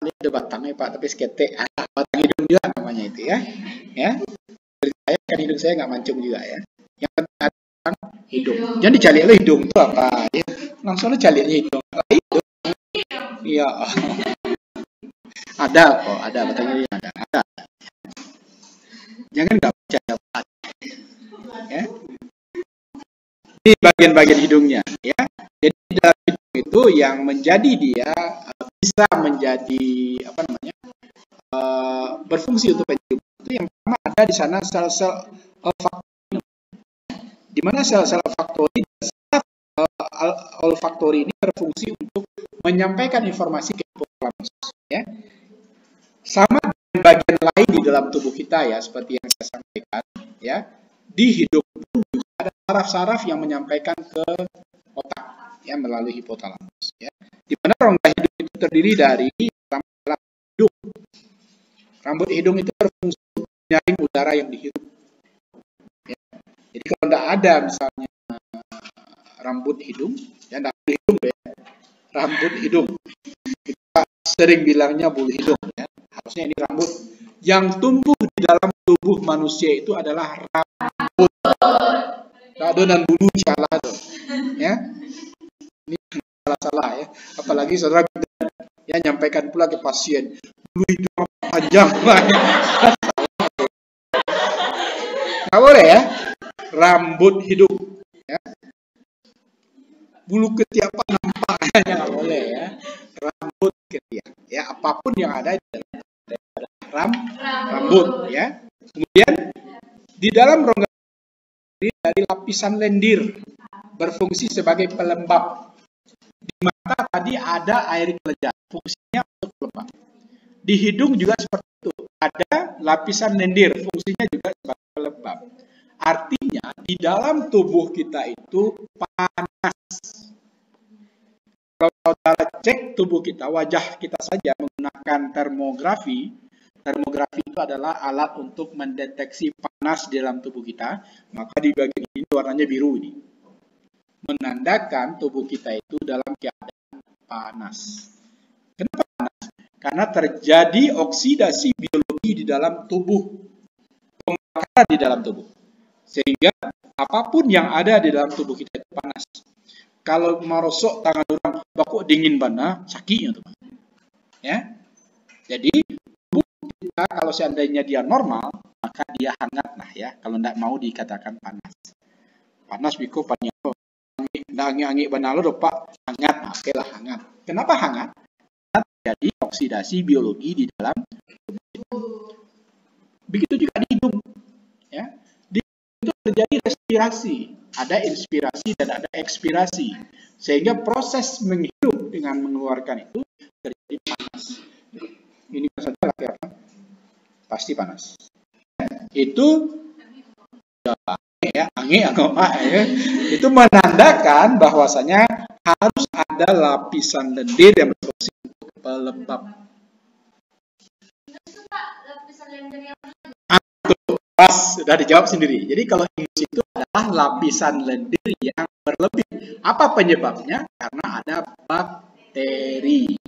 Ini ada batangnya Pak, tapi sekete. Batang hidung juga namanya itu ya. Ya, saya kan hidung saya nggak mancung juga ya. Yang penting ada batang hidung. Jangan dicari lo hidung itu apa? Ya, langsung lo carinya hidung. Hidung. Iya. Ada kok, ada batangnya ada. Jangan nggak percaya Pak. Ya. Ini bagian-bagian hidungnya ya. Jadi dalam hidung itu yang menjadi dia bisa menjadi apa namanya berfungsi untuk penciuman itu yang pertama ada di sana sel-sel olfaktori. Di mana sel-sel olfaktori ini berfungsi untuk menyampaikan informasi ke hipotalamus ya. Sama dengan bagian lain di dalam tubuh kita ya, seperti yang saya sampaikan ya. Di hidung pun juga ada saraf-saraf yang menyampaikan ke otak ya melalui hipotalamus ya. Di mana rongga hidung itu terdiri dari rambut hidung. Rambut hidung itu berfungsi untuk menyaring udara yang dihirup. Ya. Jadi kalau tidak ada misalnya rambut hidung, ya rambut hidung ya, rambut hidung. Kita sering bilangnya bulu hidung ya. Harusnya ini rambut. Yang tumbuh di dalam tubuh manusia itu adalah rambut. Adonan bulu salah tuh. Ya. Ini salah-salah ya. Apalagi saudara ya nyampaikan pula ke pasien bulu hidung panjang banget. Nggak boleh ya. Rambut hidung ya. Bulu ketiak nampaknya nggak boleh ya. Rambut ketiak ya, apapun yang ada di dalam rambut ya. Kemudian di dalam rongga dari lapisan lendir berfungsi sebagai pelembab. Di mata tadi ada air kelejat, fungsinya untuk pelembab. Di Di hidung juga seperti itu. Ada lapisan lendir, fungsinya juga sebagai pelembab. Artinya di dalam tubuh kita itu panas. Kalau saudara cek tubuh kita, wajah kita saja menggunakan termografi. Termografi itu adalah alat untuk mendeteksi panas di dalam tubuh kita. Maka di bagian ini warnanya biru ini. Menandakan tubuh kita itu dalam keadaan panas. Kenapa panas? Karena terjadi oksidasi biologi di dalam tubuh. Pembakaran di dalam tubuh. Sehingga apapun yang ada di dalam tubuh kita itu panas. Kalau merosok tangan orang, bakok dingin bana, sakitnya tuh. Ya. Jadi tubuh kita kalau seandainya dia normal, maka dia hangat lah ya. Kalau tidak mau dikatakan panas. Panas biko panjang. Angin bana lo pak hangat, oke lah hangat. Kenapa hangat? Karena terjadi oksidasi biologi di dalam tubuh kita. Begitu juga di hidung. Ya. Di hidung itu terjadi respirasi. Ada inspirasi dan ada ekspirasi. Sehingga proses menghirup dengan mengeluarkan itu terjadi panas. Ini saja apa? Pasti panas. Itu ya, angin ya. Itu menandakan bahwasanya harus ada lapisan lendir yang berfungsi untuk pelembab. Pas, sudah dijawab sendiri. Jadi kalau ingus itu adalah lapisan lendir yang berlebih. Apa penyebabnya? Karena ada bakteri,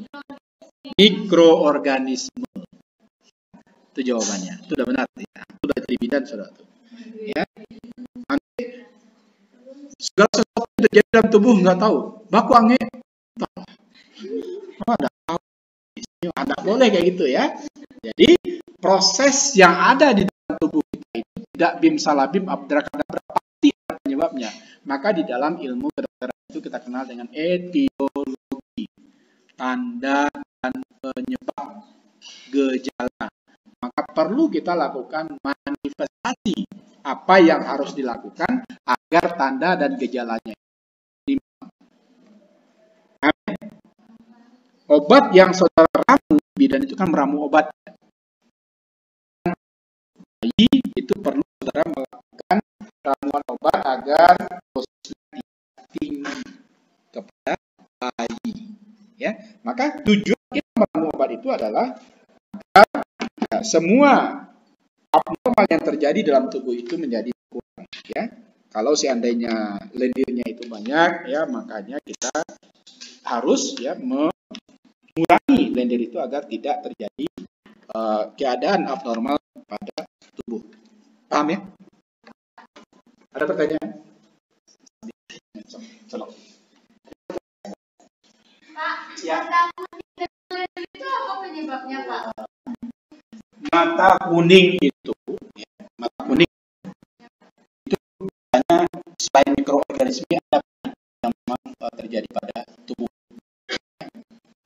mikroorganisme. Itu jawabannya. Itu sudah benar. Ya. Itu sudah terbitan sudah. Ya. Nanti segala sesuatu yang terjadi dalam tubuh nggak tahu. Baku angin. Oh, ada tahu. Ada boleh kayak gitu ya. Jadi proses yang ada di dalam tubuh kita itu tidak bim salah bim abdrakadabra, pasti ada penyebabnya. Maka di dalam ilmu kedokteran itu kita kenal dengan etiologi, tanda dan penyebab gejala. Maka perlu kita lakukan manifestasi apa yang harus dilakukan agar tanda dan gejalanya timbul. Obat yang saudara ramu, bidan itu kan meramu obat. Bayi itu perlu saudara melakukan ramuan obat agar dosisnya tinggi kepada bayi. Ya, maka tujuan kita meramu obat itu adalah agar ya, semua abnormal yang terjadi dalam tubuh itu menjadi kurang. Ya, kalau seandainya lendirnya itu banyak, ya makanya kita harus ya mengurangi lendir itu agar tidak terjadi keadaan abnormal pada tubuh. Paham ya? Ada pertanyaan? Pak, ya. Itu apa penyebabnya, Pak? Mata kuning itu, ya, mata kuning itu biasanya selain mikroorganisme ada yang memang terjadi pada tubuh.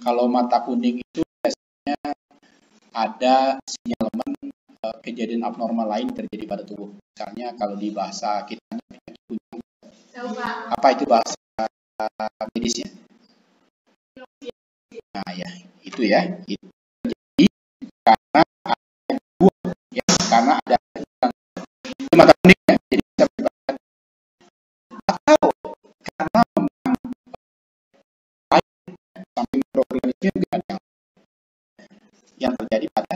Kalau mata kuning itu biasanya ada sinyalemen kejadian abnormal lain terjadi pada tubuh. Misalnya kalau di bahasa kita penyakit kuning. Apa itu bahasa medisnya? Nah ya, itu ya. Itu terjadi karena ada buah, ya, karena ada itu mata kuning ya. Jadi kita berbakat. Atau karena memang baik sampai mikroorganisme juga ada yang terjadi pada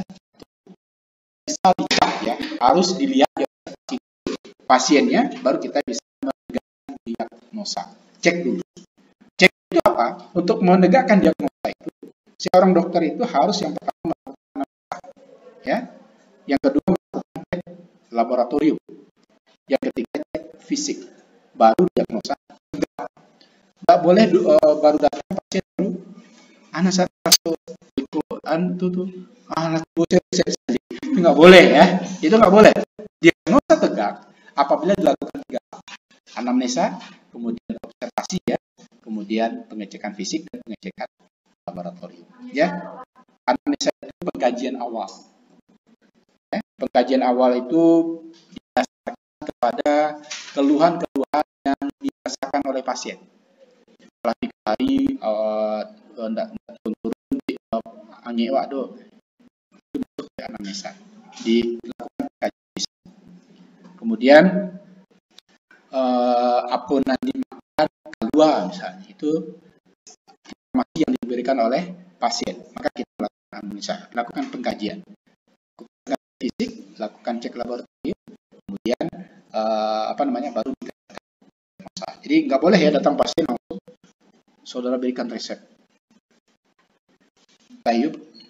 misal dicap ya, harus dilihat ya, pasiennya baru kita bisa menegakkan diagnosa. Cek dulu. Cek itu apa? Untuk menegakkan diagnosa itu, seorang dokter itu harus yang pertama melakukan analisa, ya, yang kedua melakukan cek laboratorium, yang ketiga cek fisik, baru diagnosa. Nggak boleh baru datang pasien dulu, anak satu tuh anak itu nggak boleh ya, itu nggak boleh. Diagnosa tegak apabila dilakukan 3 anamnesa, kemudian observasi ya, kemudian pengecekan fisik dan pengecekan laboratorium ya. Anamnesa itu pengkajian awal ya. Pengkajian awal itu didasarkan kepada keluhan-keluhan yang dirasakan oleh pasien. Setelah 3 hari tidak turun angin waktu masuk ke anamnesa, dilakukan kajian. Kemudian apunan dimakan kedua misalnya, itu informasi yang diberikan oleh pasien, maka kita lakukan anamnesa, lakukan pengkajian, lakukan fisik, lakukan cek laboratorium, kemudian baru dikatakan masalah. Jadi nggak boleh ya datang pasien langsung saudara berikan resep.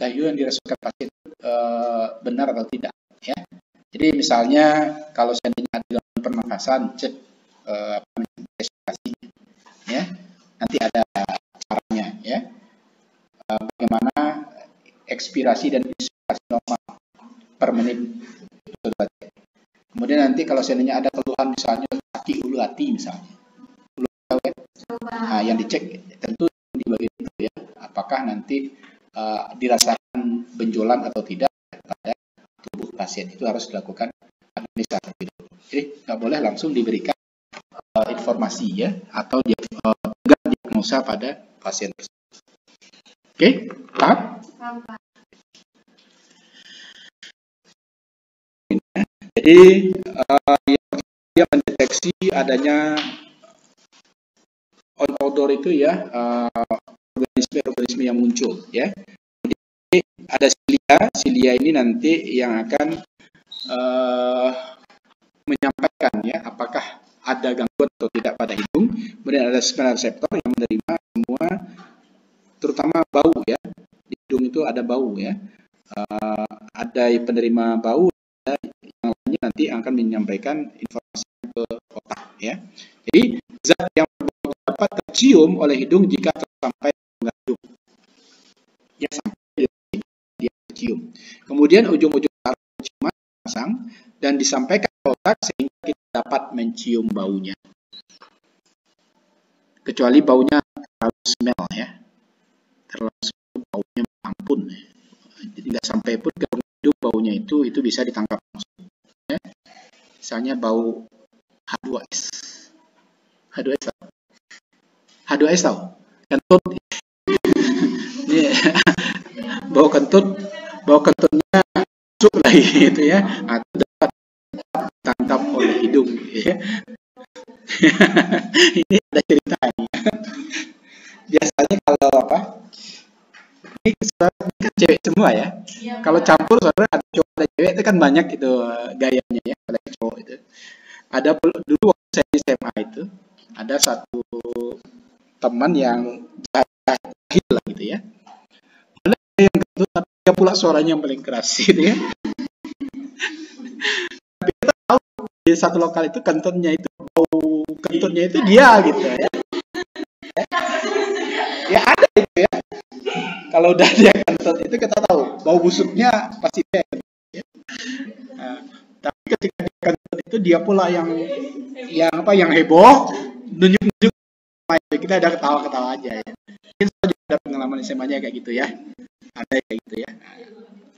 Tahu yang diresepkan pasien benar atau tidak, ya. Jadi misalnya kalau seandainya ada gangguan pernafasan, cek respirasinya, ya. Nanti ada caranya, ya. Bagaimana ekspirasi dan inspirasi normal per menit. Kemudian nanti kalau seandainya ada keluhan misalnya sakit ulu hati misalnya, yang dicek tentu di bagian itu ya, apakah nanti dirasakan benjolan atau tidak pada tubuh pasien, itu harus dilakukan anamnesa terlebih dahulu. Jadi nggak boleh langsung diberikan informasi ya atau diagnosa pada pasien tersebut. Oke, paham? Jadi yang mendeteksi adanya odor itu ya organisme-organisme yang muncul ya. Jadi ada silia ini nanti yang akan menyampaikan ya apakah ada gangguan atau tidak pada hidung. Kemudian ada reseptor yang menerima semua, terutama bau ya. Di hidung itu ada bau ya. Ada penerima bau, ada yang lainnya nanti akan menyampaikan informasi ke otak ya. Jadi zat yang dapat tercium oleh hidung jika sampai menggandung ya, sampai dia tercium. Kemudian ujung-ujung penciuman pasang dan disampaikan ke otak sehingga kita dapat mencium baunya. Kecuali baunya terlalu smell ya, terlalu smell, baunya ampun ya. Jadi nggak sampai pun ke hidung baunya itu bisa ditangkap langsung ya. Misalnya bau H2S tahu? Kentut. bau kentutnya masuk lagi gitu ya, atau dapat tangkap oleh hidung ya. Ini ada ceritanya. Biasanya kalau ini kan cewek semua ya. Kalau campur saudara ada cowok ada cewek itu kan banyak itu gayanya ya, ada cowok itu. Ada dulu waktu saya di SMA itu ada satu teman yang jahil lah gitu ya. Mana yang kentut tapi dia pula suaranya yang paling keras gitu ya. Tapi kita tahu di satu lokal itu kentutnya itu bau kentutnya itu dia gitu ya. Ya ada itu ya. Kalau udah dia kentut itu kita tahu bau busuknya pasti dia. Ya. Tapi ketika dia kentut itu dia pula yang heboh, nunjuk-nunjuk, kita ada ketawa-ketawa aja ya. Mungkin saya juga ada pengalaman SMA-nya kayak gitu ya. Ada kayak gitu ya.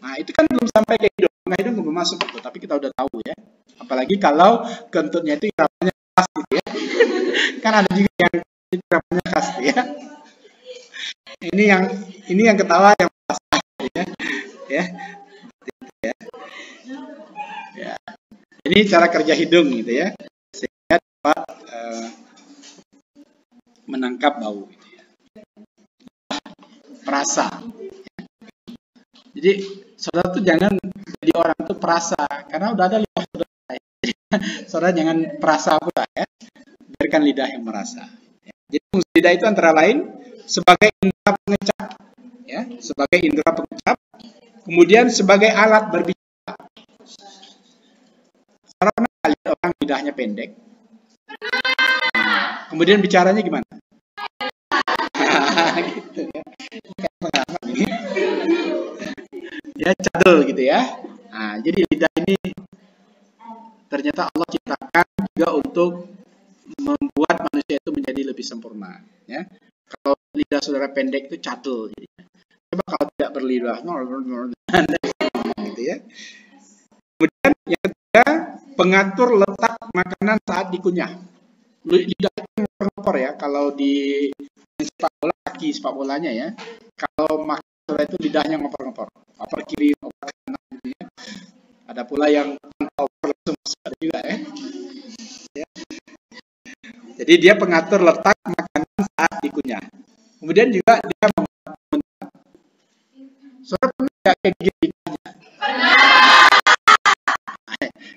Nah, itu kan belum sampai ke hidung. Nah, hidung belum masuk gitu, tapi kita udah tahu ya. Apalagi kalau kentutnya itu irapanya khas gitu ya. Kan ada juga yang irapanya khas ya. Ini yang ketawa yang pas ya. Ya. Ya. Ini cara kerja hidung gitu ya. Sehingga dapat menangkap bau gitu ya. Perasa. Jadi saudara tuh jangan jadi orang tuh perasa, karena udah ada lidah saudara. Saudara jangan perasa pula ya. Biarkan lidah yang merasa. Jadi fungsi lidah itu antara lain sebagai indera pengecap, ya, sebagai indera pengecap, kemudian sebagai alat berbicara. Saudara pernah lihat orang lidahnya pendek, kemudian bicaranya gimana? Gitu ya. Ya cadel gitu ya. Nah, jadi lidah ini ternyata Allah ciptakan juga untuk membuat manusia itu menjadi lebih sempurna. Ya, kalau lidah saudara pendek itu cadel. Jadi. Coba kalau tidak berlidah, gitu ya. Kemudian yang ketiga, pengatur letak makanan saat dikunyah. Lidah itu ngopor ya. Kalau di sepak bola, kaki sepak bolanya ya. Kalau makan saudara itu lidahnya ngopor-ngopor, oper kiri, oper kanan gitu ya. Ada pula yang tanpa oper langsung masuk, ada juga ya. Jadi dia pengatur letak makanan saat dikunyah. Kemudian juga dia membentuk. Saudara pernah nggak kayak gigit lidahnya?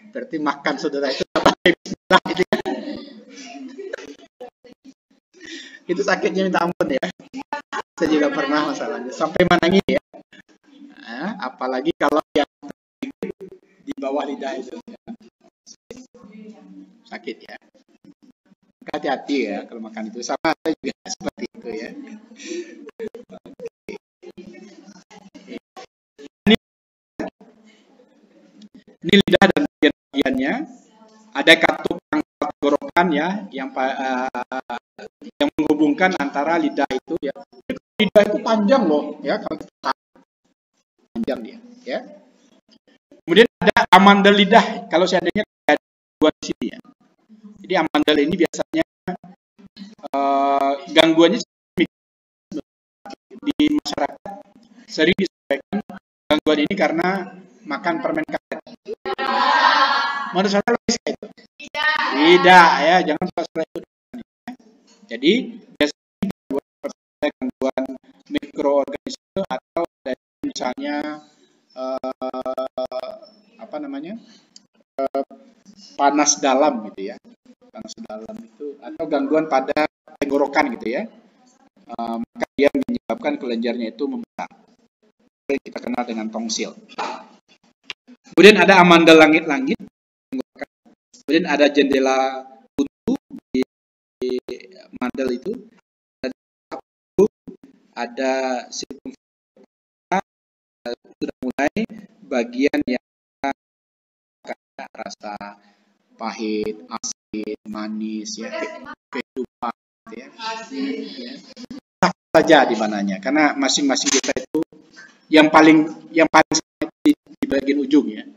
Berarti makan saudara itu pakai bismillah gitu ya. Itu sakitnya minta ampun ya. Saya juga pernah masalahnya. Sampai menangis ya. Nah, apalagi kalau yang di bawah lidah itu. Sakit ya. Hati-hati ya kalau makan itu. Sama saya juga seperti itu ya. Ini lidah dan bagian-bagiannya. Ada katup pangkal tenggorokan ya, yang menghubungkan antara lidah itu ya. Lidah itu panjang loh ya, kalau kita panjang dia ya. Kemudian ada amandel lidah. Kalau seandainya ada gangguan di sini ya. Jadi amandel ini biasanya gangguannya di masyarakat sering disampaikan gangguan ini karena makan permen karet. Menurut saya logis itu? Tidak ya, jangan salah itu. Jadi biasanya gangguan mikroorganisme atau misalnya panas dalam gitu ya, panas dalam itu atau gangguan pada tenggorokan gitu ya, maka dia menyebabkan kelenjarnya itu membesar, yang kita kenal dengan tongsil. Kemudian ada amandel langit-langit, kemudian ada jendela buntu di mandel itu, ada sudah mulai bagian yang rasa pahit, asin, manis ya, kehidupan ya. Saja di mananya, karena masing-masing kita itu yang paling di bagian ujung ya.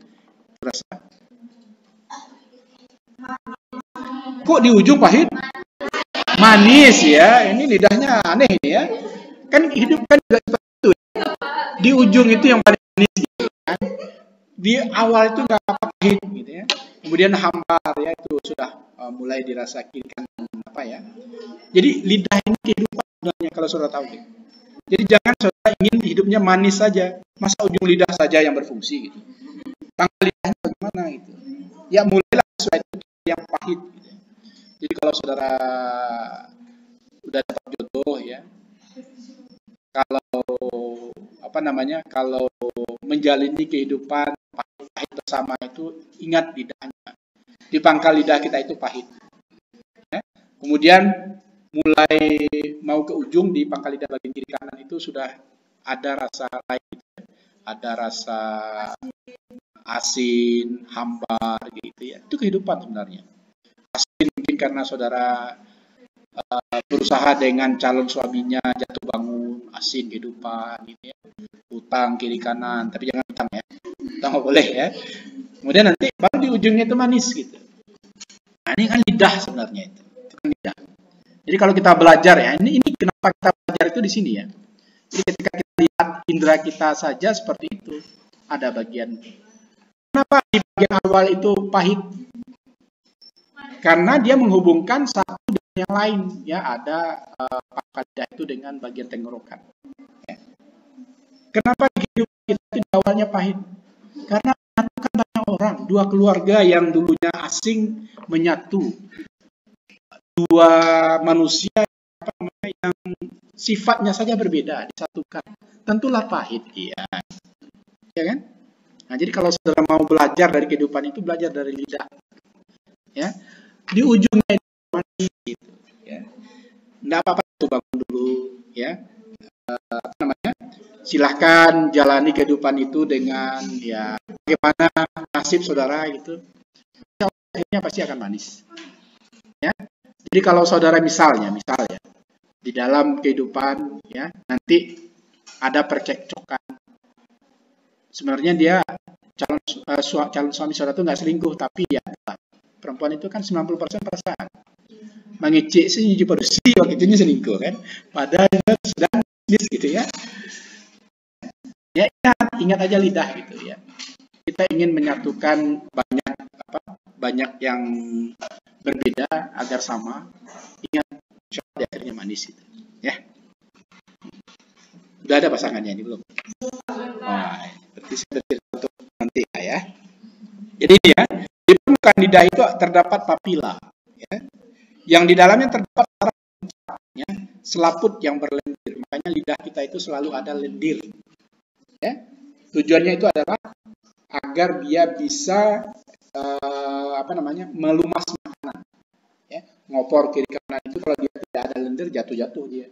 Rasa kok di ujung pahit? Manis ya. Ini lidahnya aneh ini ya. Kan hidup kan juga seperti itu. Di ujung itu yang paling manis gitu kan. Di awal itu nggak apa pahit gitu ya. Kemudian hambar ya, itu sudah mulai dirasa kiri kanan apa ya. Jadi lidah ini kehidupan sebenarnya kalau saudara tahu. Jadi jangan saudara ingin hidupnya manis saja. Masa ujung lidah saja yang berfungsi gitu. Pangkal lidahnya bagaimana gitu. Ya mulailah sesuai itu yang pahit gitu. Jadi kalau saudara udah dapat jodoh ya, kalau menjalani kehidupan pahit bersama itu, ingat lidahnya. Di pangkal lidah kita itu pahit. Ya. Kemudian mulai mau ke ujung di pangkal lidah bagian kiri kanan itu sudah ada rasa lain, ada rasa asin, hambar gitu ya. Itu kehidupan sebenarnya. Asin mungkin karena saudara berusaha dengan calon suaminya jatuh bangun, asin kehidupan gitu ya. Utang kiri kanan, tapi jangan utang ya. Utang nggak boleh ya. Kemudian nanti baru di ujungnya itu manis gitu. Nah, ini kan lidah sebenarnya itu kan lidah. Jadi kalau kita belajar ya, ini kenapa kita belajar itu di sini ya. Jadi ketika kita lihat indera kita saja seperti itu, ada bagian. Kenapa di bagian awal itu pahit? Karena dia menghubungkan satu dengan yang lain, ya ada pangkal lidah itu dengan bagian tenggorokan. Ya. Kenapa hidup kita di awalnya pahit? Karena menyatukan banyak orang, dua keluarga yang dulunya asing menyatu, dua manusia yang sifatnya saja berbeda disatukan, tentulah pahit, iya, ya kan? Nah, jadi kalau saudara mau belajar dari kehidupan itu, belajar dari lidah, ya. Di ujungnya itu manis gitu, ya. Nggak apa-apa itu bangun dulu, ya. Silahkan jalani kehidupan itu dengan ya bagaimana nasib saudara gitu. Akhirnya pasti akan manis. Ya. Jadi kalau saudara misalnya di dalam kehidupan ya nanti ada percekcokan. Sebenarnya dia calon suami saudara itu nggak selingkuh, tapi ya perempuan itu kan 90% perasaan. Mengecek sih produksi waktu itu selingkuh kan. Padahal sedang bisnis gitu ya. ingat aja lidah gitu ya. Kita ingin menyatukan banyak yang berbeda agar sama. Ingat, insya Allah di akhirnya manis itu. Ya. Udah ada pasangannya ini belum? Oh, berarti saya bercerita untuk nanti ya. Jadi ya, di permukaan lidah itu terdapat papila, ya, yang di dalamnya terdapat ya, selaput yang berlendir. Makanya lidah kita itu selalu ada lendir. Ya. Tujuannya itu adalah agar dia bisa melumas makanan. Ya. Ngopor kiri kanan itu kalau dia tidak ada lendir jatuh-jatuh dia.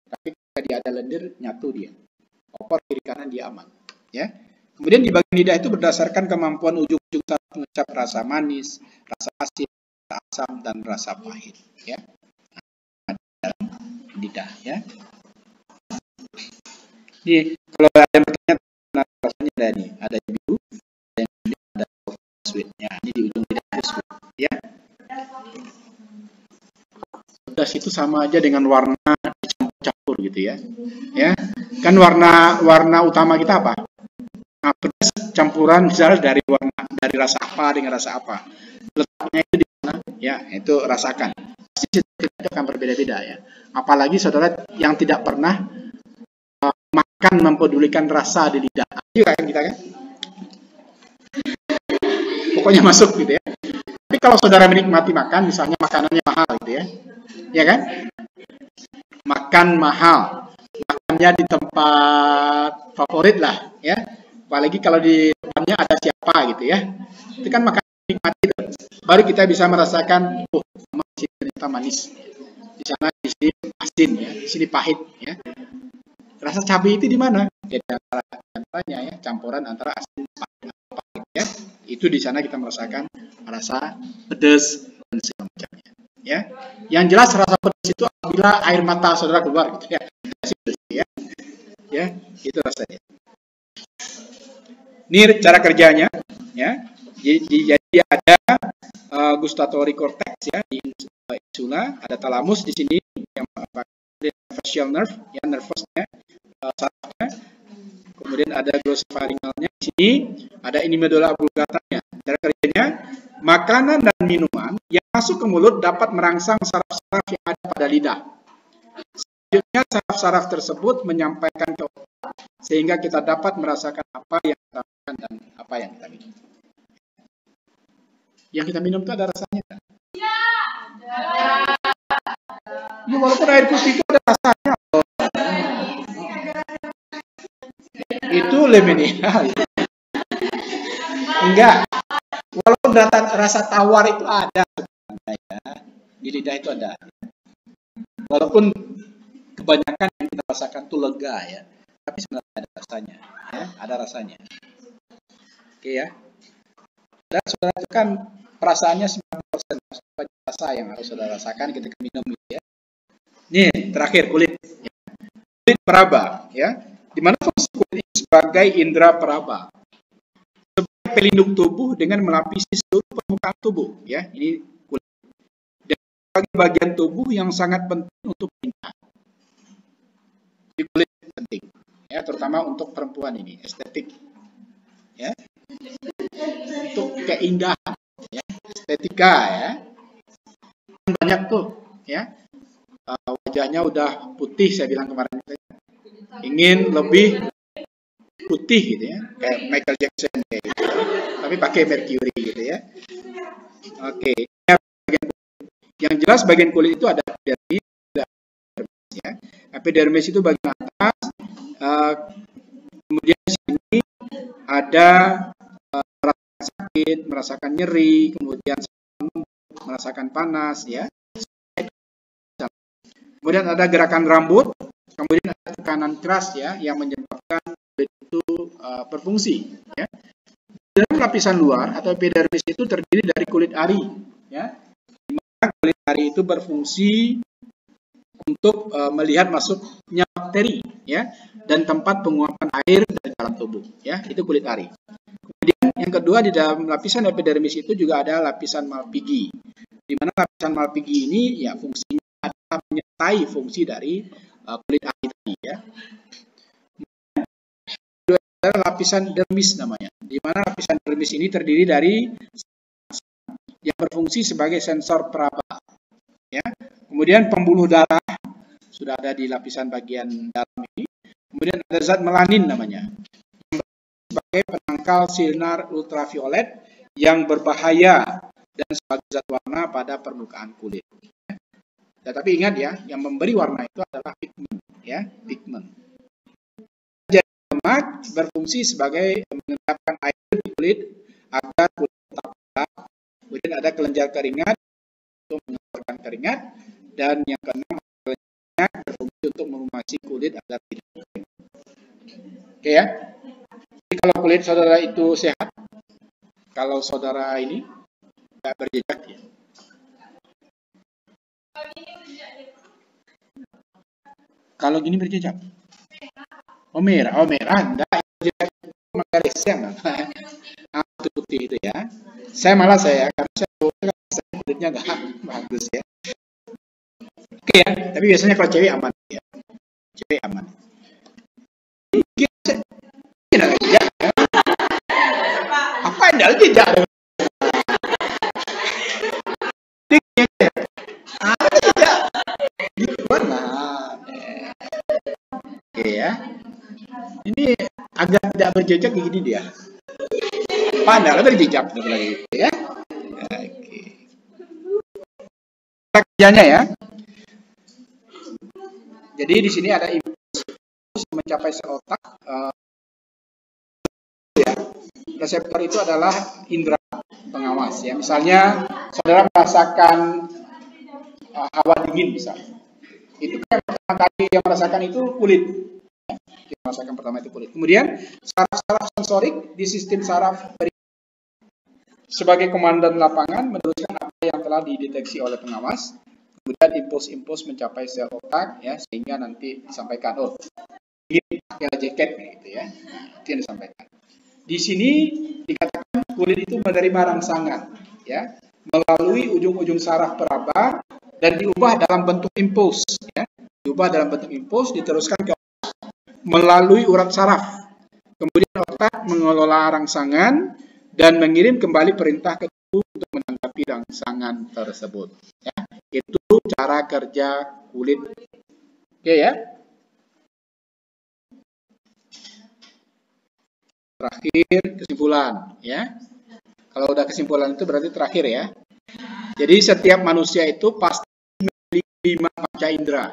Tapi ketika dia ada lendir nyatu dia. Ngopor kiri kanan dia aman. Ya. Kemudian di bagian lidah itu berdasarkan kemampuan ujung-ujung saraf mengecap rasa manis, rasa asin, rasa asam, dan rasa pahit. Ya. Dalam lidah. Ya. Jadi kalau ada yang bertanya, rasanya ada nih, ada biru, ada sweetnya. Ini di ujung lidah itu sweet. Ya. Pedas itu sama aja dengan warna dicampur gitu ya. Ya. Kan warna utama kita apa? Nah, pedas campuran misalnya dari rasa apa dengan rasa apa. Letaknya itu di mana? Ya, itu rasakan. Pasti itu akan berbeda-beda ya. Apalagi saudara yang tidak pernah makan mempedulikan rasa di lidah. Juga kan kita kan? Pokoknya masuk gitu ya. Tapi kalau saudara menikmati makan, misalnya makanannya mahal gitu ya. Ya kan? Makan mahal. Makannya di tempat favorit lah ya. Apalagi kalau di depannya ada siapa gitu ya. Itu kan makanan nikmati. Baru kita bisa merasakan, oh, di sini ternyata manis. Di sana di sini asin ya, di sini pahit ya. Rasa cabai itu di mana? Ya, di antaranya ya, campuran antara asin dan pahit ya. Itu di sana kita merasakan rasa pedas dan segala macamnya. Ya. Yang jelas rasa pedas itu apabila air mata saudara keluar gitu ya. Ya, itu rasanya. Ini cara kerjanya, ya. Jadi ada gustatory cortex ya di insula, ada thalamus di sini yang facial nerve, ya nervousnya, sarafnya. Kemudian ada glossopharyngealnya di sini, ada ini medulla oblongatanya. Cara kerjanya, makanan dan minuman yang masuk ke mulut dapat merangsang saraf-saraf yang ada pada lidah. Selanjutnya saraf-saraf tersebut menyampaikan ke otak sehingga kita dapat merasakan apa yang kita makan dan apa yang kita minum. Yang kita minum itu ada rasanya kan? Ya, walaupun air putih itu ada rasanya. Itu lebih mineral. Enggak. Walaupun rasa tawar itu ada ya. Di lidah itu ada. Walaupun kebanyakan yang kita rasakan itu lega ya, tapi sebenarnya ada rasanya, ya, ada rasanya. Oke ya. Dan saudara itu kan perasaannya 90% rasa yang harus saudara rasakan ketika minum ya. Nih terakhir kulit, ya. Kulit peraba, ya. Di mana fungsi kulit ini sebagai indera peraba, sebagai pelindung tubuh dengan melapisi seluruh permukaan tubuh, ya. Ini kulit. Dan sebagai bagian tubuh yang sangat penting untuk indah. Kulit penting, ya, terutama untuk perempuan ini estetik, ya, untuk keindahan, ya, estetika, ya, banyak tuh, ya, wajahnya udah putih, saya bilang kemarin, ingin lebih putih gitu ya, kayak Michael Jackson, kayak gitu. Tapi pakai mercury gitu ya. Oke, yang jelas bagian kulit itu ada epidermis, ya. Epidermis itu bagian atas. Kemudian di sini ada merasakan sakit, merasakan nyeri, kemudian merasakan panas, ya. Kemudian ada gerakan rambut, kemudian ada tekanan keras ya yang menyebabkan kulit itu berfungsi. Ya. Dalam lapisan luar atau epidermis itu terdiri dari kulit ari, ya. Di mana kulit ari itu berfungsi untuk melihat masuknya bakteri, ya, dan tempat penguapan air dari dalam tubuh, ya, itu kulit ari. Kemudian yang kedua di dalam lapisan epidermis itu juga ada lapisan Malpighi, di mana lapisan Malpighi ini ya fungsinya adalah menyertai fungsi dari kulit ari tadi, ya. adalah lapisan dermis namanya. Di mana lapisan dermis ini terdiri dari yang berfungsi sebagai sensor peraba. Ya. Kemudian pembuluh darah sudah ada di lapisan bagian dalam ini. Kemudian ada zat melanin namanya, sebagai penangkal sinar ultraviolet yang berbahaya dan sebagai zat warna pada permukaan kulit. Tetapi ingat ya, yang memberi warna itu adalah pigmen, ya, pigmen. Jadi lemak berfungsi sebagai mengendapkan air di kulit agar kulit tetap gelap. Kemudian ada kelenjar keringat untuk mengeluarkan keringat, dan yang keenam keringat berfungsi untuk mememasi kulit agar tidak kering. Oke ya. Jadi kalau kulit saudara itu sehat, kalau saudara ini tidak berjejak ya. Kalau gini berjejak. Oh merah, enggak. Berjejak itu magaresian. Putih itu ya. Karena saya kulitnya enggak bagus ya. Oke ya, tapi biasanya kalau cewek aman ya. Cewek aman. Apa yang ada jejak? Oke ya. Ini agak tidak berjejak begini dia. Padahal berjejak lagi ya. Oke. Kerjanya ya. Jadi di sini ada impuls mencapai sel otak. Ya. Reseptor itu adalah indera pengawas ya. Misalnya saudara merasakan hawa dingin misalnya. Itu kan pertama kali yang merasakan itu kulit. Yang merasakan pertama itu kulit. Kemudian saraf-saraf sensorik di sistem saraf sebagai komandan lapangan meneruskan apa yang telah dideteksi oleh pengawas. Kemudian impuls-impuls mencapai sel otak ya, sehingga nanti disampaikan, oh ini pakai jaket gitu ya. Nah, itu yang disampaikan. Di sini dikatakan kulit itu menerima rangsangan ya, melalui ujung-ujung saraf peraba dan diubah dalam bentuk impuls ya. Diubah dalam bentuk impuls diteruskan ke otak melalui urat saraf. Kemudian otak mengelola rangsangan dan mengirim kembali perintah ke tubuh untuk menanggapi rangsangan tersebut. Ya, itu cara kerja kulit. Oke ya. Terakhir kesimpulan ya. Kalau udah kesimpulan itu berarti terakhir ya. Jadi setiap manusia itu pasti memiliki 5 panca indera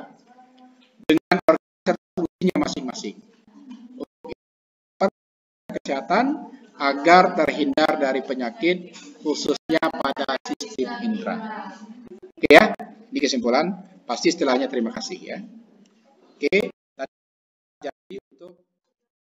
dengan organ serta fungsinya masing-masing. Kesehatan agar terhindar dari penyakit khususnya pada sistem indera. Oke ya, di kesimpulan pasti istilahnya terima kasih ya. Oke.